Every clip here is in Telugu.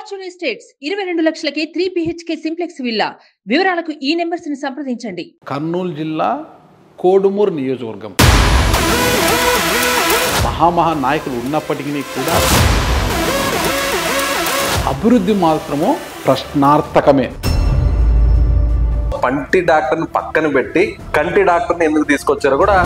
Fortune estates 22 లక్షలకే 3 BHK simplex villa. వివరాలకు ఈ నెంబర్స్ ని సంప్రదించండి. కర్నూలు జిల్లా కోడుమూరు నియోజకవర్గం మహా నాయకులు ఉన్నప్పటికీ కూడా అభివృద్ధి మాత్రము ప్రశ్నార్థకమే. పంటి డాక్టర్ని పక్కన పెట్టి కంటి డాక్టర్ని ఎందుకు తీసుకొచ్చారో కూడా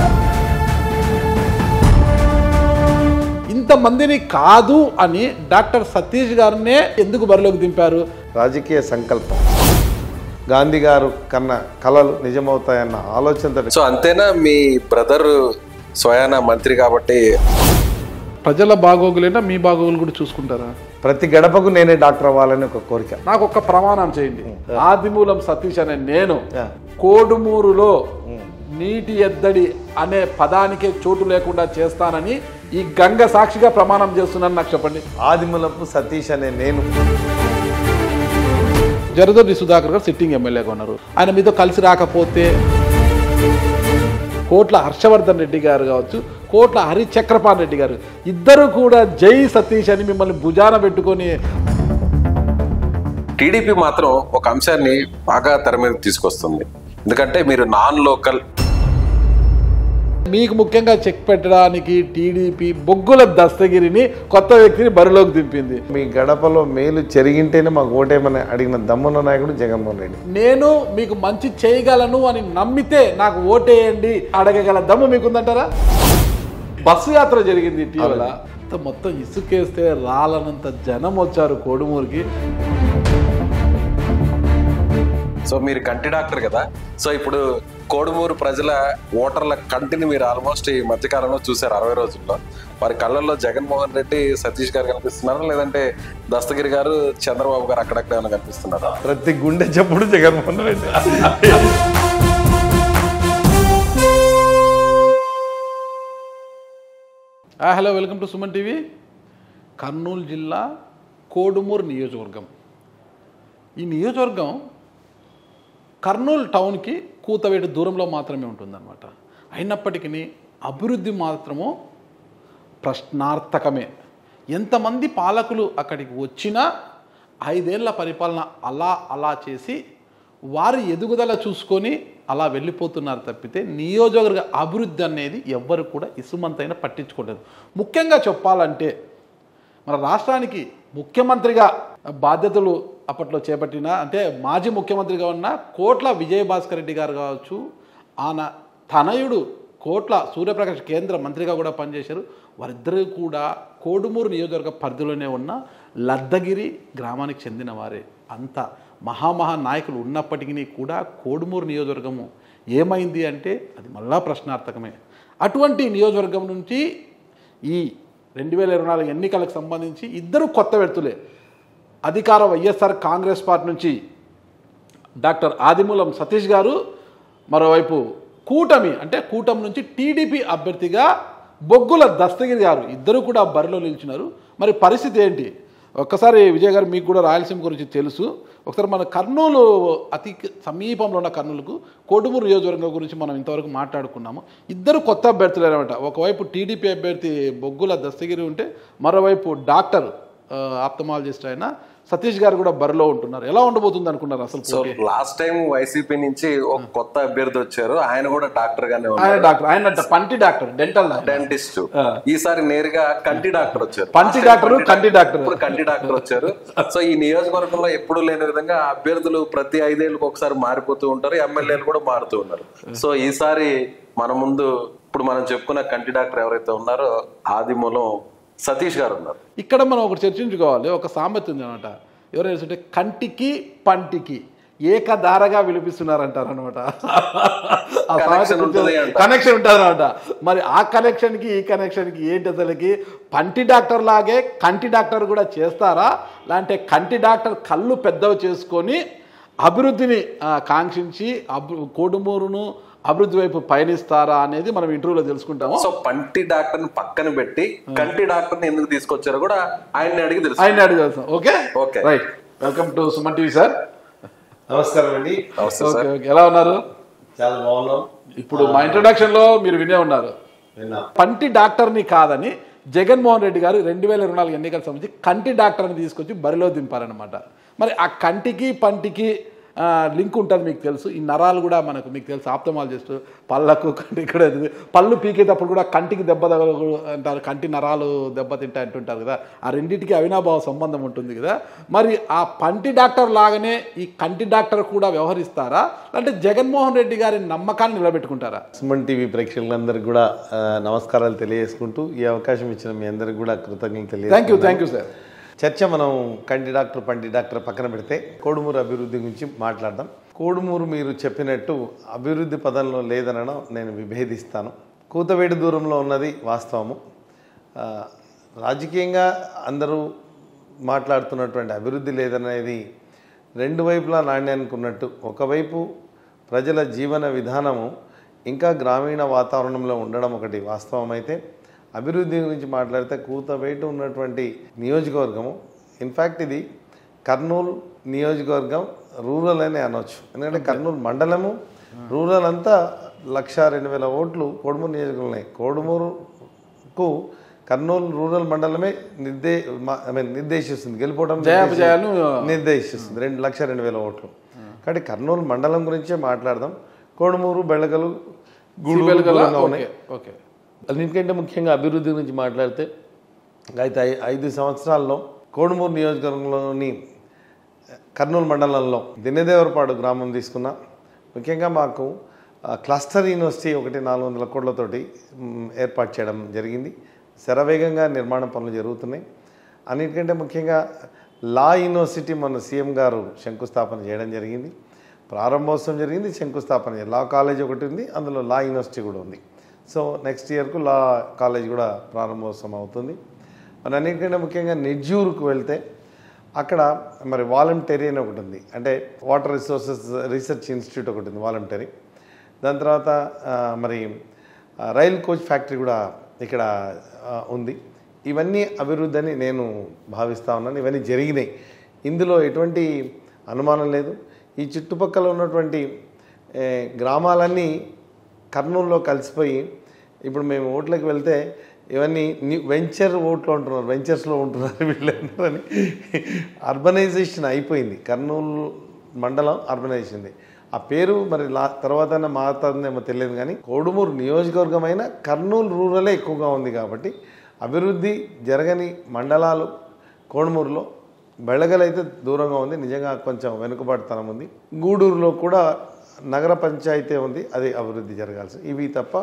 ఇంతమందిని కాదు అని డాక్టర్ సతీష్ గారినే ఎందుకు బరిలోకి దింపారు? రాజకీయ సంకల్పం, గాంధీ గారు కన్నా కళలు నిజమవుతాయన్న ఆలోచనతో. సో అంతేనా? మీ బ్రదర్ స్వయాన మంత్రి కాబట్టి ప్రజల బాగోగులేనా మీ బాగోగులు కూడా చూసుకుంటారా? ప్రతి గడపకు నేనే డాక్టర్ అవ్వాలని ఒక కోరిక. నాకు ఒక ప్రమాణం చేయండి. ఆదిమూలం సతీష్ అనే నేను కోడుమూరులో నీటి ఎద్దడి అనే పదానికే చోటు లేకుండా చేస్తానని ఈ గంగ సాక్షిగా ప్రమాణం చేస్తున్నాను. నాకు చెప్పండి. ఆదిమూలపు సతీష్ అనే నేను. జరదొడ్డి సుధాకర్ గారు సిట్టింగ్ ఎమ్మెల్యేగా ఉన్నారు. ఆయన మీతో కలిసి రాకపోతే కోట్ల హర్షవర్ధన్ రెడ్డి గారు కావచ్చు, కోట్ల హరి చక్రపాణి రెడ్డి గారు ఇద్దరు కూడా జై సతీష్ అని మిమ్మల్ని భుజాన పెట్టుకొని. టీడీపీ మాత్రం ఒక అంశాన్ని బాగా తెర మీద తీసుకొస్తుంది. ఎందుకంటే మీరు నాన్ లోకల్. మీకు ముఖ్యంగా చెక్ పెట్టడానికి టీడీపీ బొగ్గుల దస్తగిరిని కొత్త వ్యక్తిని బరిలోకి దింపింది. మీ గడపలో మేలు చెరిగింటేనే మాకు ఓటేమని అడిగిన దమ్మున్న నాయకుడు జగన్మోహన్ రెడ్డి. నేను మీకు మంచి చేయగలను అని నమ్మితే నాకు ఓటేయండి అడగగల దమ్ము మీకుందంటారా? బస్సు యాత్ర జరిగింది ఇటీవల. మొత్తం ఇసుకేస్తే రాలనంత జనం వచ్చారు కోడుమూరుకి. సో మీరు కంటి డాక్టర్ కదా, సో ఇప్పుడు కోడుమూరు ప్రజల ఓటర్ల కంటిని మీరు ఆల్మోస్ట్ ఈ మధ్యకాలంలో చూశారు 60 రోజుల్లో. వారి కళ్ళల్లో జగన్మోహన్ రెడ్డి, సతీష్ గారు కనిపిస్తున్నారా, లేదంటే దస్తగిరి గారు, చంద్రబాబు గారు అక్కడక్కడ ఏమైనా కనిపిస్తున్నారా? ప్రతి గుండె చెప్పుడు Jaganmohan Reddy. Hello, welcome to Suman TV. Kurnool జిల్లా కోడుమూరు నియోజకవర్గం. ఈ నియోజకవర్గం కర్నూలు టౌన్కి కూతవేటు దూరంలో మాత్రమే ఉంటుందన్నమాట. అయినప్పటికీ అభివృద్ధి మాత్రము ప్రశ్నార్థకమే. ఎంతమంది పాలకులు అక్కడికి వచ్చినా 5 ఏళ్ల పరిపాలన అలా చేసి వారి ఎదుగుదల చూసుకొని అలా వెళ్ళిపోతున్నారు తప్పితే నియోజకవర్గ అభివృద్ధి అనేది ఎవ్వరు కూడా ఇసుమంతైనా పట్టించుకోలేదు. ముఖ్యంగా చెప్పాలంటే మన రాష్ట్రానికి ముఖ్యమంత్రిగా బాధ్యతలు అప్పట్లో చేపట్టిన, అంటే మాజీ ముఖ్యమంత్రిగా ఉన్న కోట్ల విజయభాస్కర్ రెడ్డి గారు కావచ్చు, ఆయన తనయుడు కోట్ల సూర్యప్రకాష్ కేంద్ర మంత్రిగా కూడా పనిచేశారు. వారిద్దరూ కూడా కోడుమూరు నియోజకవర్గ పరిధిలోనే ఉన్న లద్దగిరి గ్రామానికి చెందిన వారే. అంత మహా నాయకులు ఉన్నప్పటికీ కూడా కోడుమూరు నియోజకవర్గము ఏమైంది అంటే అది మళ్ళా ప్రశ్నార్థకమే. అటువంటి నియోజకవర్గం నుంచి ఈ 2024 ఎన్నికలకు సంబంధించి ఇద్దరు కొత్త వ్యక్తులే. అధికార వైఎస్ఆర్ కాంగ్రెస్ పార్టీ నుంచి డాక్టర్ ఆదిమూలం సతీష్ గారు, మరోవైపు కూటమి నుంచి టీడీపీ అభ్యర్థిగా బొగ్గుల దస్తగిరి గారు ఇద్దరు కూడా బరిలో నిలిచినారు. మరి పరిస్థితి ఏంటి? ఒక్కసారి విజయ్ గారు, మీకు కూడా రాయలసీమ గురించి తెలుసు, ఒకసారి మన కర్నూలు అతి సమీపంలో ఉన్న కర్నూలుకు కోడుమూరు నియోజకవర్గం గురించి మనం ఇంతవరకు మాట్లాడుకున్నాము. ఇద్దరు కొత్త అభ్యర్థులు అనమాట. ఒకవైపు టీడీపీ అభ్యర్థి బొగ్గుల దస్తగిరి ఉంటే, మరోవైపు డాక్టర్ ఆప్థమాలజిస్ట్ అయిన సతీష్ గారు కూడా బరిలో ఉంటున్నారు. ఎలా ఉండబోతుంది అనుకున్నారు అసలు? సో లాస్ట్ టైం వైసీపీ నుంచి ఒక కొత్త అభ్యర్థి వచ్చారు, ఆయన కూడా డాక్టర్ గానే ఆయన పంటి డాక్టర్, డెంటిస్ట్. ఈసారి నేరుగా కంటి డాక్టర్ వచ్చారు. పంటి డాక్టర్, కంటి డాక్టర్, ఇప్పుడు కంటి డాక్టర్ వచ్చారు. సో ఈ నియోజకవర్గంలో ఎప్పుడు లేని విధంగా అభ్యర్థులు ప్రతి 5 ఏళ్ళకి ఒకసారి మారిపోతూ ఉంటారు, ఎమ్మెల్యేలు కూడా మారుతూ ఉన్నారు. సో ఈసారి మన ముందు ఇప్పుడు మనం చెప్పుకున్న కంటి డాక్టర్ ఎవరైతే ఉన్నారో ఆదిమూలం సతీష్ గారు ఉన్నారు. ఇక్కడ మనం ఒకటి చర్చించుకోవాలి. ఒక సామెత ఉంది అనమాట, ఎవరైనా కంటికి పంటికి ఏకధారగా విలిపిస్తున్నారంటారు అనమాట. కనెక్షన్ ఉంటుంది అనమాట. మరి ఆ కనెక్షన్కి ఈ కనెక్షన్కి ఏంటి అసలుకి? పంటి డాక్టర్ లాగే కంటి డాక్టర్ కూడా చేస్తారా, లేదంటే కంటి డాక్టర్ కళ్ళు పెద్దవి చేసుకొని అభివృద్ధిని కాంక్షించి కోడుమూరును అభివృద్ధి వైపు పయనిస్తారా అనేది మనం ఇంటర్వ్యూలో తెలుసుకుంటాము. సో పంటి డాక్టర్ని పక్కన పెట్టి కంటి డాక్టర్ని ఎందుకు తీసుకొచ్చారో కూడా ఆయన అడిగి తెలుసు. Okay, right. Welcome to Suman TV sir. నమస్కారం అండి. ఎలా ఉన్నారు? చాలా బాగున్నాం. ఇప్పుడు మా ఇంట్రొడక్షన్ లో మీరు వినే ఉన్నారు, పంటి డాక్టర్ని కాదని జగన్మోహన్ రెడ్డి గారు 2024 ఎన్నికల సంబంధించి కంటి డాక్టర్ని తీసుకొచ్చి బరిలో దింపారనమాట. మరి ఆ కంటికి పంటికి లింక్ ఉంటుంది మీకు తెలుసు. ఈ నరాలు కూడా మనకు మీకు తెలుసు, ఆప్థమాలజిస్ట్ పళ్ళకు కంటికి కూడా పళ్ళు పీకేటప్పుడు కూడా కంటికి దెబ్బ అంటారు, కంటి నరాలు దెబ్బతింటాయి అంటుంటారు కదా. ఆ రెండింటికి అవినాభావ సంబంధం ఉంటుంది కదా. మరి ఆ పంటి డాక్టర్ లాగానే ఈ కంటి డాక్టర్ కూడా వ్యవహరిస్తారా, అంటే జగన్మోహన్ రెడ్డి గారి నమ్మకాన్ని నిలబెట్టుకుంటారా? సుమన్ టీవీ ప్రేక్షకులందరికీ కూడా నమస్కారాలు తెలియజేసుకుంటూ ఈ అవకాశం ఇచ్చిన మీ అందరికి కూడా కృతజ్ఞతలు తెలియజేస్తున్నాను. Thank you sir. చర్చ మనం కంటి డాక్టర్ పంటి డాక్టర్ పక్కన పెడితే కోడుమూరు అభివృద్ధి గురించి మాట్లాడదాం. కోడుమూరు మీరు చెప్పినట్టు అభివృద్ధి పదంలో లేదనడం నేను విభేదిస్తాను. కూతవేడి దూరంలో ఉన్నది వాస్తవము. రాజకీయంగా అందరూ మాట్లాడుతున్నటువంటి అభివృద్ధి లేదనేది రెండు వైపులా నాణ్యానికి ఉన్నట్టు, ఒకవైపు ప్రజల జీవన విధానము ఇంకా గ్రామీణ వాతావరణంలో ఉండడం ఒకటి వాస్తవం అయితే, అభివృద్ధి గురించి మాట్లాడితే కూతవేటు ఉన్నటువంటి నియోజకవర్గము, ఇన్ఫ్యాక్ట్ ఇది కర్నూలు నియోజకవర్గం రూరల్ అని అనవచ్చు. ఎందుకంటే కర్నూలు మండలము రూరల్ అంతా 1,02,000 ఓట్లు కోడుమూరు నియోజకవర్గంలో. కోడుమూరుకు కర్నూలు రూరల్ మండలమే నిర్దేశిస్తుంది, గెలిపోవడం నిర్దేశిస్తుంది 2,02,000 ఓట్లు. కాబట్టి కర్నూలు మండలం గురించే మాట్లాడదాం. కోడుమూరు, బెళగలు, గూడూరు ఉన్నాయి. ఓకే. అన్నింటికంటే ముఖ్యంగా అభివృద్ధి గురించి మాట్లాడితే అయితే 5 సంవత్సరాల్లో కోడుమూరు నియోజకవర్గంలోని కర్నూలు మండలంలో దిన్నదేవరపాడు గ్రామం తీసుకున్నా, ముఖ్యంగా మాకు క్లస్టర్ యూనివర్సిటీ ఒకటి 400 కోట్లతోటి ఏర్పాటు చేయడం జరిగింది. శరవేగంగా నిర్మాణ పనులు జరుగుతున్నాయి. అన్నిటికంటే ముఖ్యంగా లా యూనివర్సిటీ మన సీఎం గారు శంకుస్థాపన చేయడం జరిగింది. ప్రారంభోత్సవం జరిగింది, శంకుస్థాపన లా కాలేజ్ ఒకటి ఉంది, అందులో లా యూనివర్సిటీ కూడా ఉంది. సో నెక్స్ట్ ఇయర్కు లా కాలేజ్ కూడా ప్రారంభోత్సవం అవుతుంది. మరి అన్నిటికంటే ముఖ్యంగా నిజ్జూరుకు వెళ్తే అక్కడ మరి వాలంటరీ అని ఒకటి ఉంది, అంటే వాటర్ రిసోర్సెస్ రీసెర్చ్ ఇన్స్టిట్యూట్ ఒకటి ఉంది వాలంటరీ. దాని తర్వాత మరి రైల్ కోచ్ ఫ్యాక్టరీ కూడా ఇక్కడ ఉంది. ఇవన్నీ అభివృద్ధి అని నేను భావిస్తూ ఉన్నాను. ఇవన్నీ జరిగినాయి, ఇందులో ఎటువంటి అనుమానం లేదు. ఈ చుట్టుపక్కల ఉన్నటువంటి గ్రామాలన్నీ కర్నూలులో కలిసిపోయి ఇప్పుడు మేము ఓట్లకు వెళ్తే ఇవన్నీ వెంచర్ ఓట్లు ఉంటున్నారు, వెంచర్స్లో ఉంటున్నారు వీళ్ళందరూ అని. అర్బనైజేషన్ అయిపోయింది, కర్నూలు మండలం అర్బనైజేషన్. ఆ పేరు మరి తర్వాత మారుతుందేమో తెలియదు, కానీ కోడుమూరు నియోజకవర్గం అయినా కర్నూలు రూరలే ఎక్కువగా ఉంది. కాబట్టి అభివృద్ధి జరగని మండలాలు కోడుమూరులో, బెళగలైతే దూరంగా ఉంది, నిజంగా కొంచెం వెనుకబాటుతనం ఉంది. గూడూరులో కూడా నగర పంచాయతీ ఉంది, అది అభివృద్ధి జరగాల్సి. ఇవి తప్ప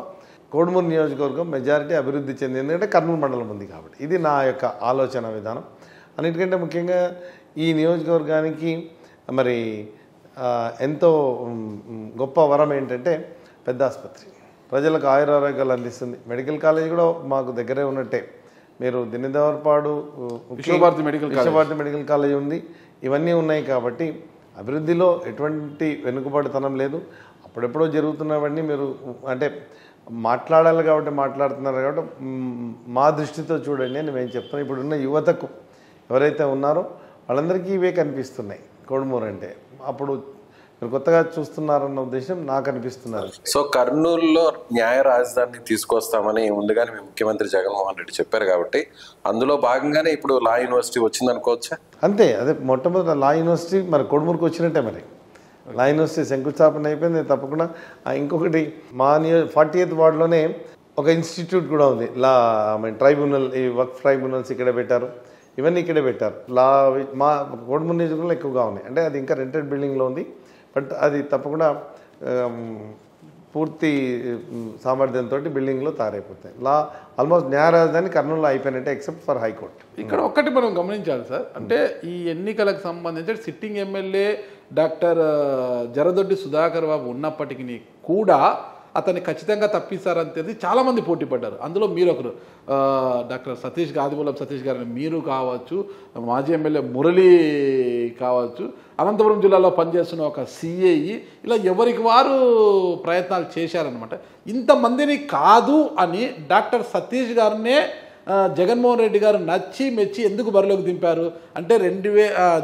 కోడుమూరు నియోజకవర్గం మెజారిటీ అభివృద్ధి చెందింది, ఎందుకంటే కర్నూలు మండలం ఉంది కాబట్టి. ఇది నా యొక్క ఆలోచన విధానం. అన్నిటికంటే ముఖ్యంగా ఈ నియోజకవర్గానికి మరి ఎంతో గొప్ప వరం ఏంటంటే పెద్ద ఆసుపత్రి, ప్రజలకు ఆయురారోగ్యాలు అందిస్తుంది. మెడికల్ కాలేజ్ కూడా మాకు దగ్గరే ఉన్నట్టే. మీరు దిన్నదేవరపాడు విశ్వభారతి మెడికల్ కాలేజ్ ఉంది, ఇవన్నీ ఉన్నాయి. కాబట్టి అభివృద్ధిలో ఎటువంటి వెనుకబడితనం లేదు. అప్పుడెప్పుడో జరుగుతున్నవన్నీ మీరు అంటే మాట్లాడాలి కాబట్టి మాట్లాడుతున్నారు కాబట్టి మా దృష్టితో చూడండి అని మేము చెప్తున్నాం. ఇప్పుడున్న యువతకు ఎవరైతే ఉన్నారో వాళ్ళందరికీ ఇవే కనిపిస్తున్నాయి కోడుమూరు అంటే. అప్పుడు మీరు కొత్తగా చూస్తున్నారన్న ఉద్దేశం నాకు అనిపిస్తున్నారు. సో కర్నూలులో న్యాయ రాజధానిని తీసుకొస్తామని ముందుగానే ముఖ్యమంత్రి జగన్మోహన్ రెడ్డి చెప్పారు కాబట్టి అందులో భాగంగానే ఇప్పుడు లా యూనివర్సిటీ వచ్చింది అనుకోవచ్చా? అంతే, అదే మొట్టమొదటి లా యూనివర్సిటీ మరి కోడుమూరుకు వచ్చినట్టే. మరి లా యూనివర్సిటీ శంకుస్థాపన అయిపోయింది. తప్పకుండా ఇంకొకటి మా 40th వార్డులోనే ఒక ఇన్స్టిట్యూట్ కూడా ఉంది, లా ట్రైబ్యునల్. ఈ వర్క్ ట్రైబ్యునల్స్ ఇక్కడ పెట్టారు, ఇవన్నీ ఇక్కడే పెట్టారు. లా మా కోడుమూరు నియోజకవర్గంలో ఎక్కువగా ఉన్నాయి. అంటే అది ఇంకా రెంటెడ్ బిల్డింగ్లో ఉంది, బట్ అది తప్పకుండా పూర్తి సామర్థ్యంతో బిల్డింగ్లో తయారైపోతాయి. ఆల్మోస్ట్ న్యాయ రాజధాని కర్నూలులో అయిపోయినట్టే ఎక్సెప్ట్ ఫర్ హైకోర్టు. ఇక్కడ ఒక్కటి మనం గమనించాలి సార్, అంటే ఈ ఎన్నికలకు సంబంధించి sitting MLA doctor Jaradoddi Sudhakar బాబు ఉన్నప్పటికీ కూడా అతన్ని ఖచ్చితంగా తప్పిస్తారని తెలిసి చాలామంది పోటీ పడ్డారు. అందులో మీరు ఒకరు, డాక్టర్ సతీష్ ఆదిమూలం సతీష్ గారిని మీరు కావచ్చు, మాజీ ఎమ్మెల్యే మురళీ కావచ్చు, అనంతపురం జిల్లాలో పనిచేస్తున్న ఒక సిఐ, ఇలా ఎవరికి వారు ప్రయత్నాలు చేశారనమాట. ఇంతమందిని కాదు అని డాక్టర్ సతీష్ గారినే జగన్మోహన్ రెడ్డి గారు నచ్చి మెచ్చి ఎందుకు బరిలోకి దింపారు అంటే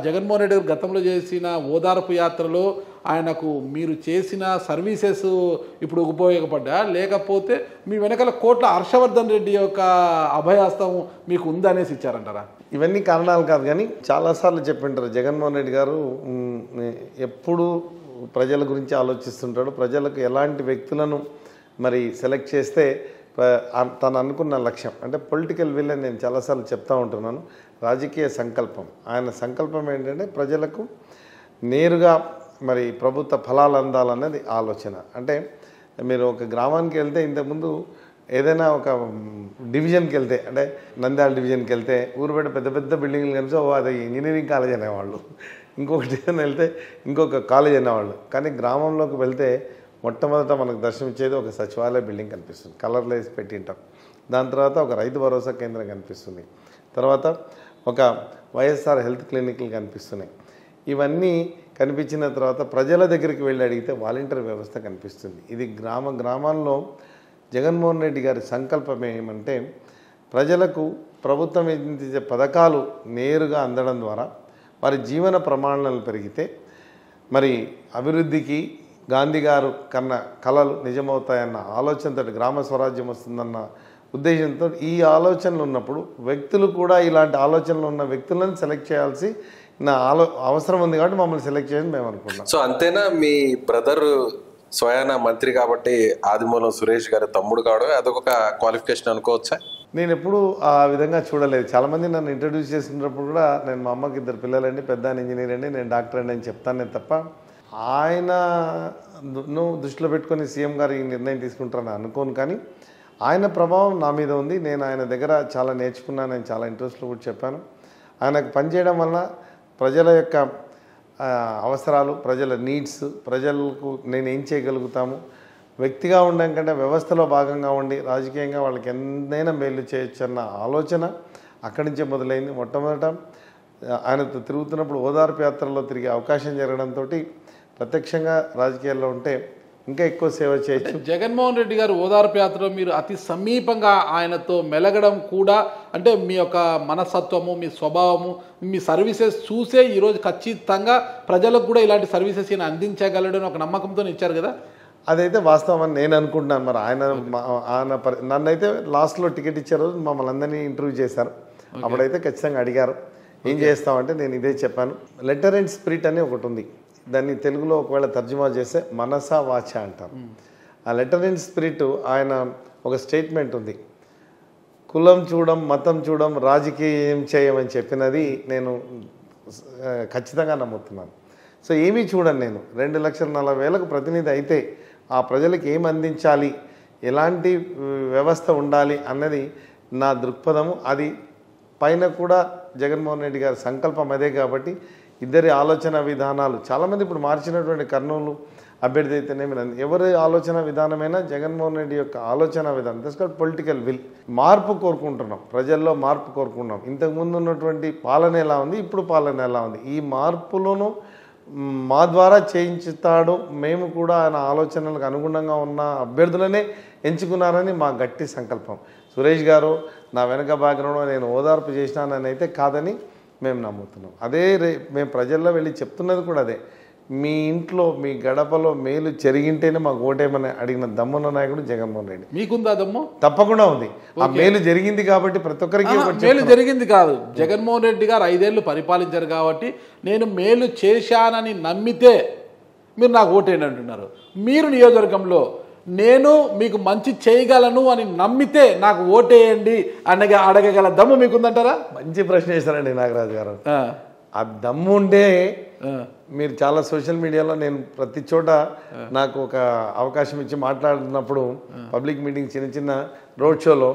జగన్మోహన్ రెడ్డి గారు గతంలో చేసిన ఓదార్పు యాత్రలో ఆయనకు మీరు చేసిన సర్వీసెస్ ఇప్పుడు ఉపయోగపడ్డా, లేకపోతే మీ వెనకాల కోట్ల హర్షవర్ధన్ రెడ్డి యొక్క అభయహస్తం మీకు ఉందనేసి ఇచ్చారంటారా? ఇవన్నీ కారణాలు కాదు, కానీ చాలాసార్లు చెప్పింటారు జగన్మోహన్ రెడ్డి గారు ఎప్పుడు ప్రజల గురించి ఆలోచిస్తుంటాడు. ప్రజలకు ఎలాంటి వ్యక్తులను మరి సెలెక్ట్ చేస్తే తను అనుకున్న లక్ష్యం అంటే పొలిటికల్ విల్ అని నేను చాలాసార్లు చెప్తూ ఉంటున్నాను. రాజకీయ సంకల్పం, ఆయన సంకల్పం ఏంటంటే ప్రజలకు నేరుగా మరి ప్రభుత్వ ఫలాలు అందాలన్నది ఆలోచన. అంటే మీరు ఒక గ్రామానికి వెళ్తే ఇంతకుముందు ఏదైనా ఒక డివిజన్కి వెళ్తే అంటే నంద్యాల డివిజన్కి వెళ్తే ఊరు బయట పెద్ద పెద్ద బిల్డింగ్లు కనిపిస్తే అది ఇంజనీరింగ్ కాలేజ్ అనేవాళ్ళు, ఇంకొకటి ఏదైనా వెళ్తే ఇంకొక కాలేజ్ అనేవాళ్ళు. కానీ గ్రామంలోకి వెళ్తే మొట్టమొదట మనకు దర్శనమిచ్చేది ఒక సచివాలయ బిల్డింగ్ కనిపిస్తుంది, కలర్లో వేసి పెట్టింటాం. దాని తర్వాత ఒక రైతు భరోసా కేంద్రం కనిపిస్తుంది, తర్వాత ఒక వైఎస్ఆర్ హెల్త్ క్లినిక్లు కనిపిస్తున్నాయి. ఇవన్నీ కనిపించిన తర్వాత ప్రజల దగ్గరికి వెళ్ళి అడిగితే వాలంటీర్ వ్యవస్థ కనిపిస్తుంది. ఇది గ్రామాల్లో జగన్మోహన్ రెడ్డి గారి సంకల్పం ఏమంటే ప్రజలకు ప్రభుత్వం ఇచ్చే పథకాలు నేరుగా అందడం ద్వారా వారి జీవన ప్రమాణాలు పెరిగితే మరి అభివృద్ధికి గాంధీ గారు కన్న కళలు నిజమవుతాయన్న ఆలోచనతో గ్రామ స్వరాజ్యం వస్తుందన్న ఉద్దేశంతో ఈ ఆలోచనలు ఉన్నప్పుడు వ్యక్తులు కూడా ఇలాంటి ఆలోచనలు ఉన్న వ్యక్తులను సెలెక్ట్ చేయాల్సి అవసరం ఉంది కాబట్టి మమ్మల్ని సెలెక్ట్ చేయాలని మేము అనుకున్నాం. సో అంతేనా? మీ బ్రదర్ స్వయాన మంత్రి కాబట్టి ఆదిమూలం సురేష్ గారి తమ్ముడు కావడం అదొక క్వాలిఫికేషన్ అనుకోవచ్చా? నేను ఎప్పుడు ఆ విధంగా చూడలేదు. చాలామంది నన్ను ఇంట్రడ్యూస్ చేసినప్పుడు కూడా నేను మా అమ్మకి 2 పిల్లలండి, పెద్ద ఇంజనీర్ అండి, నేను డాక్టర్ అండి అని చెప్తానే తప్ప ఆయనను దృష్టిలో పెట్టుకొని సీఎం గారు ఈ నిర్ణయం తీసుకుంటారని అనుకోను. కానీ ఆయన ప్రభావం నా మీద ఉంది. నేను ఆయన దగ్గర చాలా నేర్చుకున్నాను, నేను చాలా ఇంట్రెస్ట్లో కూడా చెప్పాను. ఆయనకు పనిచేయడం వల్ల ప్రజల యొక్క అవసరాలు, ప్రజల నీడ్స్, ప్రజలకు నేను ఏం చేయగలుగుతాము, వ్యక్తిగా ఉండడం కంటే వ్యవస్థలో భాగంగా ఉండి రాజకీయంగా వాళ్ళకి ఎంతైనా మేలు చేయొచ్చు అన్న ఆలోచన అక్కడి నుంచే మొదలైంది. మొట్టమొదట ఆయనతో తిరుగుతున్నప్పుడు ఓదార్పు యాత్రలో తిరిగే అవకాశం జరగడంతో ప్రత్యక్షంగా రాజకీయాల్లో ఉంటే ఇంకా ఎక్కువ సేవ చేయొచ్చు. జగన్మోహన్ రెడ్డి గారు ఓదార్పు యాత్రలో మీరు అతి సమీపంగా ఆయనతో మెలగడం కూడా అంటే మీ యొక్క మనస్తత్వము, మీ స్వభావము, మీ సర్వీసెస్ చూసే ఈరోజు ఖచ్చితంగా ప్రజలకు కూడా ఇలాంటి సర్వీసెస్ ఈయన అందించగలడని ఒక నమ్మకంతో ఇచ్చారు కదా? అదైతే వాస్తవం అని నేను అనుకుంటున్నాను. మరి ఆయన నన్నైతే లాస్ట్లో టికెట్ ఇచ్చే రోజు మమ్మల్ని అందరినీ ఇంటర్వ్యూ చేశారు. అప్పుడైతే ఖచ్చితంగా అడిగారు ఏం చేస్తామంటే నేను ఇదే చెప్పాను. లెటర్ అండ్ స్పిరిట్ అని ఒకటి ఉంది, దాన్ని తెలుగులో ఒకవేళ తర్జుమా చేస్తే మనసా వాచ అంటారు. ఆ లెటర్ అండ్ స్పిరిట్ ఆయన ఒక స్టేట్మెంట్ ఉంది, కులం చూడం, మతం చూడం, రాజకీయం చేయమని చెప్పినది నేను ఖచ్చితంగా నమ్ముతున్నాను. సో ఏమీ చూడను నేను. 2,40,000 ప్రతినిధి అయితే ఆ ప్రజలకు ఏం అందించాలి, ఎలాంటి వ్యవస్థ ఉండాలి అన్నది నా దృక్పథము. అది పైన కూడా జగన్మోహన్ రెడ్డి గారి సంకల్పం అదే కాబట్టి ఇద్దరి ఆలోచన విధానాలు చాలామంది ఇప్పుడు మార్చినటువంటి కర్నూలు అభ్యర్థి అయితేనేమి ఎవరి ఆలోచన విధానమైనా జగన్మోహన్ రెడ్డి యొక్క ఆలోచన విధానం దట్స్ కాల్డ్ పొలిటికల్ విల్. మార్పు కోరుకుంటున్నాం, ప్రజల్లో మార్పు కోరుకుంటున్నాం. ఇంతకుముందు ఉన్నటువంటి పాలన ఎలా ఉంది, ఇప్పుడు పాలన ఎలా ఉంది, ఈ మార్పులను మా ద్వారా చేయించుతాడు. మేము కూడా ఆయన ఆలోచనలకు అనుగుణంగా ఉన్న అభ్యర్థులనే ఎంచుకున్నారని మా గట్టి సంకల్పం. సురేష్ గారు నా వెనక బ్యాక్గ్రౌండ్లో నేను ఓదార్పు చేసినానని అయితే కాదని మేము నమ్ముతున్నాం. అదే మేము ప్రజల్లో వెళ్ళి చెప్తున్నది కూడా అదే. మీ ఇంట్లో మీ గడపలో మేలు జరిగింటేనే మాకు ఓటేమని అడిగిన దమ్మున్న నాయకుడు జగన్మోహన్ రెడ్డి. మీకుందా దమ్ము? తప్పకుండా ఉంది. ఆ మేలు జరిగింది కాబట్టి ప్రతి ఒక్కరికి మేలు జరిగింది కాదు, జగన్మోహన్ రెడ్డి గారు 5 ఏళ్ళు పరిపాలించారు కాబట్టి నేను మేలు చేశానని నమ్మితే మీరు నాకు ఓటేయండి అంటున్నారు. మీరు నియోజకవర్గంలో నేను మీకు మంచి చేయగలను అని నమ్మితే నాకు ఓటేయండి అనగా అడగగల దమ్ము మీకుందంటారా? మంచి ప్రశ్న వేశారండి నాగరాజు గారు. ఆ దమ్ము ఉండే మీరు చాలా సోషల్ మీడియాలో నేను ప్రతి చోట నాకు ఒక అవకాశం ఇచ్చి మాట్లాడుతున్నప్పుడు పబ్లిక్ మీటింగ్ చిన్న చిన్న రోడ్ షోలో